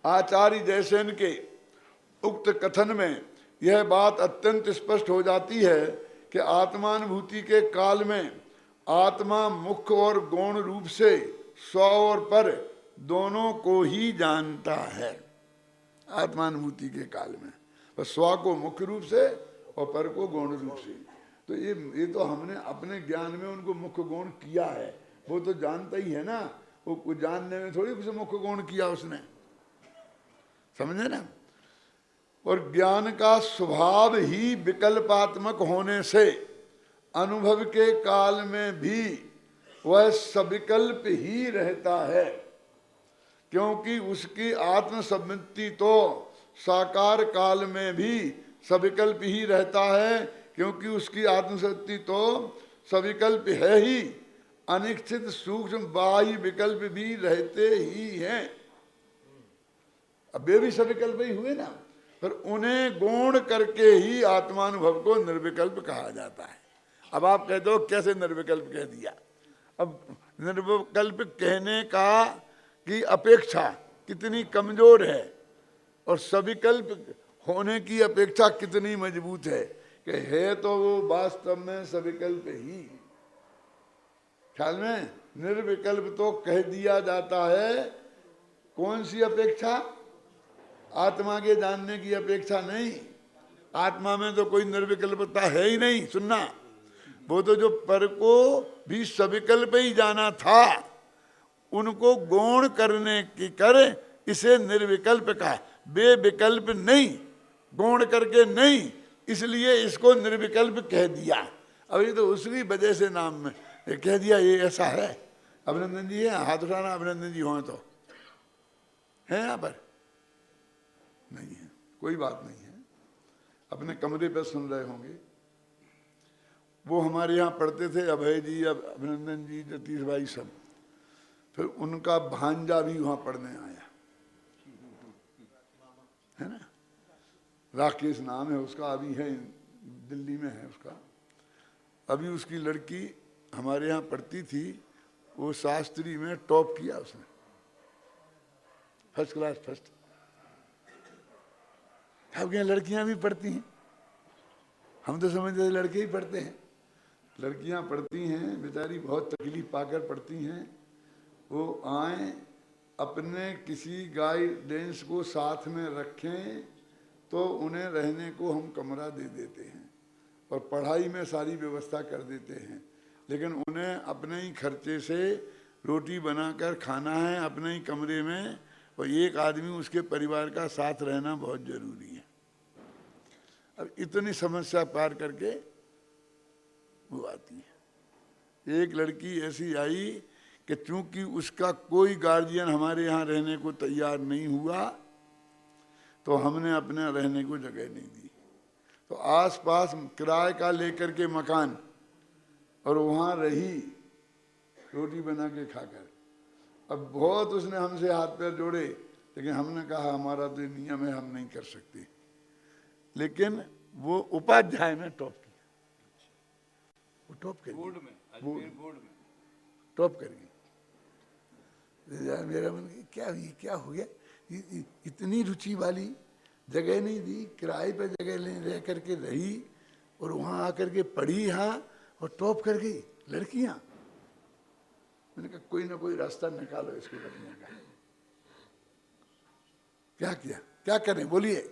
आचार्य जयसेन के उक्त कथन में यह बात अत्यंत स्पष्ट हो जाती है कि आत्मानुभूति के काल में आत्मा मुख्य और गौण रूप से स्व और पर दोनों को ही जानता है। आत्मानुभूति के काल में बस स्व को मुख्य रूप से और पर को गौण रूप से। तो ये तो हमने अपने ज्ञान में उनको मुख्य गौण किया है, वो तो जानता ही है ना। वो जानने में थोड़ी कुछ मुख्य गौण किया उसने, समझे ना। और ज्ञान का स्वभाव ही विकल्पात्मक होने से अनुभव के काल में भी वह सविकल्प ही रहता है, क्योंकि उसकी आत्मसम्मति तो साकार काल में भी सविकल्प ही रहता है, क्योंकि उसकी आत्मसम्मति तो सविकल्प है ही। अनिश्चित सूक्ष्म बाह्य विकल्प भी रहते ही हैं। अब वे भी सविकल्प ही हुए ना, पर उन्हें गौण करके ही आत्मानुभव को निर्विकल्प कहा जाता है। अब आप कहते हो कैसे निर्विकल्प कह दिया? अब निर्विकल्प कहने का की अपेक्षा कितनी कमजोर है और सविकल्प होने की अपेक्षा कितनी मजबूत है कि है तो वो वास्तव में सविकल्प ही। ख्याल में निर्विकल्प तो कह दिया जाता है, कौन सी अपेक्षा? आत्मा के जानने की अपेक्षा नहीं। आत्मा में तो कोई निर्विकल्पता है ही नहीं। सुनना, वो तो जो पर को भी सविकल्प ही जाना था, उनको गौण करने की कर इसे निर्विकल्प कहा। बेविकल्प नहीं, गौण करके नहीं, इसलिए इसको निर्विकल्प कह दिया। अब ये तो उसकी वजह से नाम में कह दिया ये ऐसा है। अभिनंदन जी है, हाथ उठाना। अभिनंदन जी हो तो है यहाँ पर? नहीं है, कोई बात नहीं है, अपने कमरे पर सुन रहे होंगे। वो हमारे यहाँ पढ़ते थे, अभय जी, अभिनंदन जी, जतीश भाई सब। फिर उनका भांजा भी वहाँ पढ़ने आया है ना, राकेश नाम है उसका, अभी है दिल्ली में है उसका। अभी उसकी लड़की हमारे यहाँ पढ़ती थी, वो शास्त्री में टॉप किया उसने, फर्स्ट क्लास, फर्स्ट। अब क्या लड़कियां भी पढ़ती हैं? हम तो समझते लड़के ही पढ़ते हैं। लड़कियां पढ़ती हैं, बेचारी बहुत तकलीफ पाकर पढ़ती हैं। वो आए, अपने किसी गाइडेंस को साथ में रखें तो उन्हें रहने को हम कमरा दे देते हैं और पढ़ाई में सारी व्यवस्था कर देते हैं, लेकिन उन्हें अपने ही खर्चे से रोटी बनाकर खाना है अपने ही कमरे में, और एक आदमी उसके परिवार का साथ रहना बहुत जरूरी है। अब इतनी समस्या पार करके वो आती है। एक लड़की ऐसी आई कि चूंकि उसका कोई गार्जियन हमारे यहाँ रहने को तैयार नहीं हुआ, तो हमने अपने रहने को जगह नहीं दी, तो आसपास किराए का लेकर के मकान, और वहाँ रही रोटी बना के खाकर। अब बहुत उसने हमसे हाथ पैर जोड़े, लेकिन हमने कहा हमारा तो नियम है, हम नहीं कर सकते। लेकिन वो उपाध्याय में टॉप किया, वो टॉप कर बोर्ड में टॉप कर गई। मेरा मन क्या हो गया, इतनी रुचि वाली जगह नहीं दी, किराए पे जगह ले रह करके रही और वहाँ आकर के पढ़ी यहाँ और टॉप कर गई लड़कियाँ। मैंने कहा कोई ना कोई रास्ता निकालो इसको रखने का। क्या किया, क्या करें बोलिए?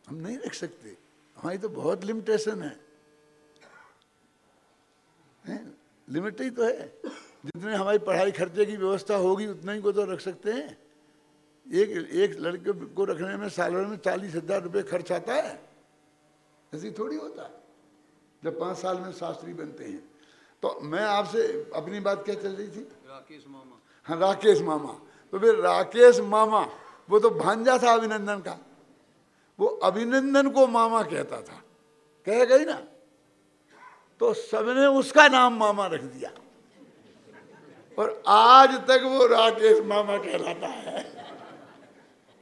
हम नहीं रख सकते, हमारी तो बहुत लिमिटेशन है, लिमिट ही तो है। जितने हमारी पढ़ाई खर्चे की व्यवस्था होगी उतना ही को तो रख सकते हैं। एक लड़के को रखने में साल भर में 40,000 रुपये खर्च आता है, ऐसी थोड़ी होता है जब 5 साल में शास्त्री बनते हैं। तो मैं आपसे अपनी बात क्या चल रही थी? राकेश मामा। हाँ, राकेश मामा। तो फिर राकेश मामा वो तो भांजा था अभिनंदन का, वो अभिनंदन को मामा कहता था, कह गई ना, तो सबने उसका नाम मामा रख दिया और आज तक वो राकेश मामा कहलाता है।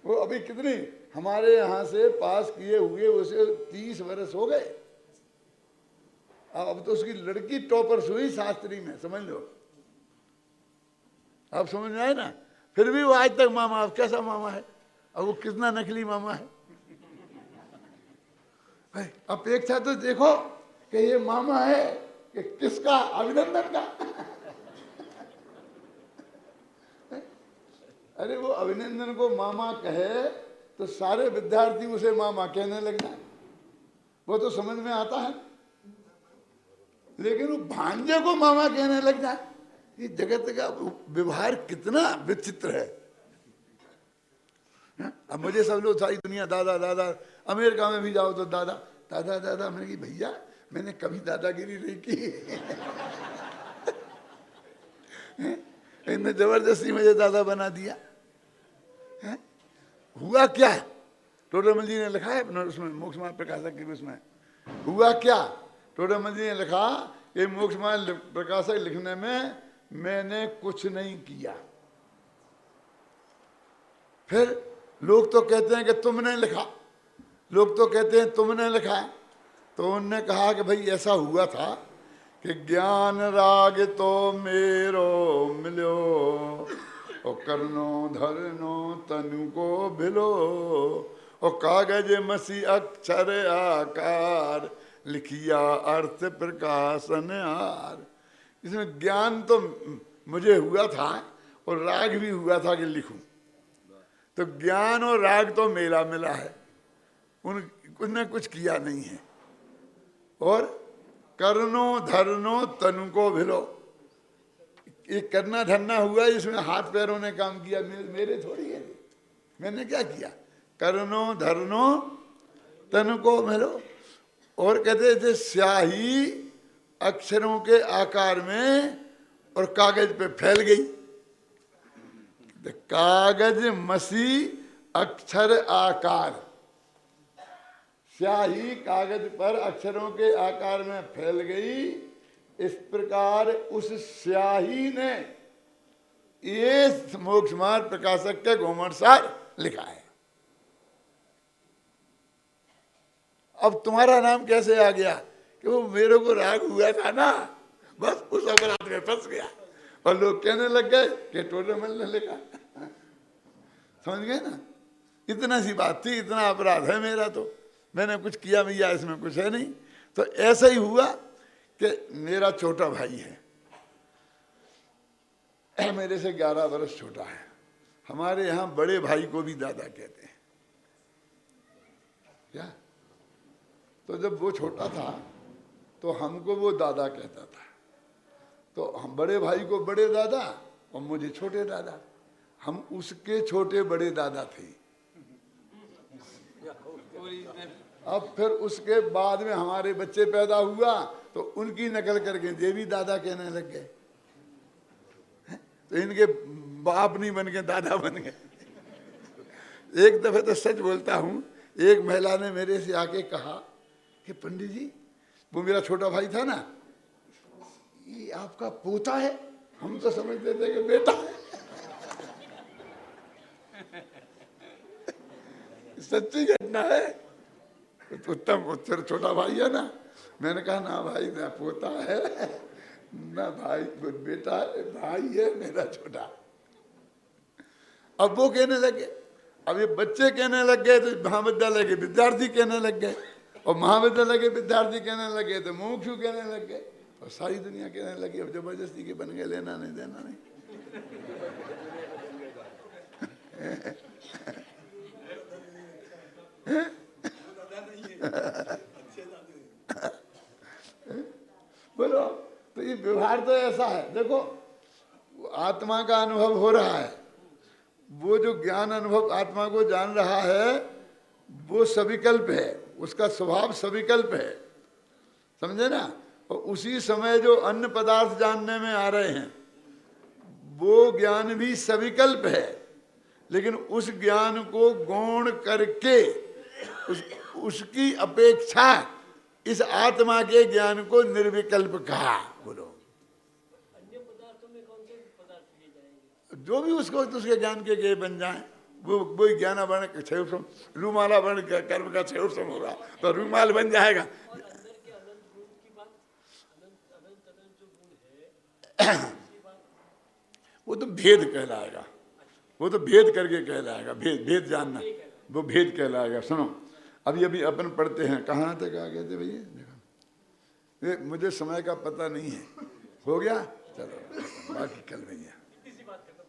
वो अभी कितनी हमारे यहाँ से पास किए हुए उसे 30 वर्ष हो गए। अब तो उसकी लड़की टॉपर्स हुई शास्त्री में, समझ लो। आप समझ में आए ना? फिर भी वो आज तक मामा। अब कैसा मामा है, अब वो कितना नकली मामा है। अपेक्षा तो देखो कि ये मामा है कि किसका, अभिनंदन का। अरे वो अभिनंदन को मामा कहे तो सारे विद्यार्थी उसे मामा कहने लग जाए, वो तो समझ में आता है। लेकिन वो भांजे को मामा कहने लग जाए, ये जगत का व्यवहार कितना विचित्र है। अब मुझे सब लोग, सारी दुनिया दादा दादा, अमेरिका में भी जाओ तो दादा दादा दादा। मैंने कहा भैया मैंने कभी दादागिरी नहीं की। इनने जबरदस्ती मुझे दादा बना दिया है? हुआ क्या? टोडरमल जी ने लिखा है उसमें, मोक्ष मार्ग प्रकाशक के उसमें, हुआ क्या? टोडरमल जी ने लिखा कि मोक्ष मार्ग प्रकाशक लिखने में मैंने कुछ नहीं किया। फिर लोग तो कहते हैं कि तुमने लिखा, लोग तो कहते हैं तुमने लिखा। तो उनने कहा कि भाई ऐसा हुआ था कि ज्ञान राग तो मेरो मिलो और करनो धरनो तनु को भिलो और कागज मसी अक्षर आकार लिखिया अर्थ प्रकाशन आर। इसमें ज्ञान तो मुझे हुआ था और राग भी हुआ था कि लिखूं, तो ज्ञान और राग तो मेला मिला है, उनने कुछ किया नहीं है। और करनो धरनो तनु को भिलो, ये करना धरना हुआ, इसमें हाथ पैरों ने काम किया, मेरे थोड़ी है। मैंने क्या किया? करनो धरनो तनु को भिलो। और कहते थे स्याही अक्षरों के आकार में और कागज पे फैल गई। कागज मसी अक्षर आकार, स्याही कागज पर अक्षरों के आकार में फैल गई। इस प्रकार उस स्याही ने ये मोक्ष मार्ग प्रकाशक के गोमरसार लिखा है। अब तुम्हारा नाम कैसे आ गया? कि वो मेरे को राग हुआ था ना, बस उस अपराध में फंस गया और लोग कहने लग गए कि टोडरमल ने लिखा। समझ गए ना? इतना सी बात थी, इतना अपराध है मेरा, तो मैंने कुछ किया भैया, इसमें कुछ है नहीं। तो ऐसा ही हुआ कि मेरा छोटा भाई है, मेरे से 11 वर्ष छोटा है। हमारे यहाँ बड़े भाई को भी दादा कहते हैं क्या? तो जब वो छोटा था तो हमको वो दादा कहता था, तो हम बड़े भाई को बड़े दादा और मुझे छोटे दादा, हम उसके छोटे बड़े दादा थे। अब फिर उसके बाद में हमारे बच्चे पैदा हुआ तो उनकी नकल करके ये भी दादा कहने लग गए, तो इनके बाप नहीं बन गए, दादा बन गए। एक दफे तो सच बोलता हूँ, एक महिला ने मेरे से आके कहा कि पंडित जी, वो मेरा छोटा भाई था ना, ये आपका पोता है? हम तो समझते थे कि बेटा है। सच्ची घटना है। तो उत्तम उत्तर छोटा भाई है ना। मैंने कहा ना भाई, ना पोता है ना भाई बेटा है, भाई है मेरा छोटा। अब वो कहने लगे अब ये बच्चे कहने लग गए तो महाविद्यालय के विद्यार्थी कहने लग गए, और महाविद्यालय के विद्यार्थी कहने लगे तो मुमुक्षु कहने लग गए, और सारी दुनिया कहने लगी अब जबरदस्ती के बन गए, लेना नहीं देना नहीं। बोलो, तो ये व्यवहार तो ऐसा है। देखो आत्मा का अनुभव हो रहा है, वो जो ज्ञान अनुभव आत्मा को जान रहा है वो सविकल्प है, उसका स्वभाव सविकल्प है, समझे ना। और उसी समय जो अन्य पदार्थ जानने में आ रहे हैं वो ज्ञान भी सविकल्प है, लेकिन उस ज्ञान को गौण करके उसकी अपेक्षा इस आत्मा के ज्ञान को निर्विकल्प कहा। बोलो अन्य पदार्थों में कौन से पदार्थ लिए जाएंगे? जो भी उसको उसके ज्ञान के ज्ञेय बन जाए, वो ज्ञान वर्ण क्षयोत्सम, रूमाला वर्ण कर्म का क्षयोत्सम होगा तो रूमाल बन जाएगा। अंदर के अनंत गुण की बात, अनंत जो गुण है वो तो भेद कहलाएगा, वो तो भेद करके कहलाएगा, भेद जानना, वो भेद कहलाएगा। सुनो अभी अपन पढ़ते हैं, कहाँ तक आ गए थे भैया? देखो मुझे समय का पता नहीं है, हो गया, चलो बाकी कल भैया।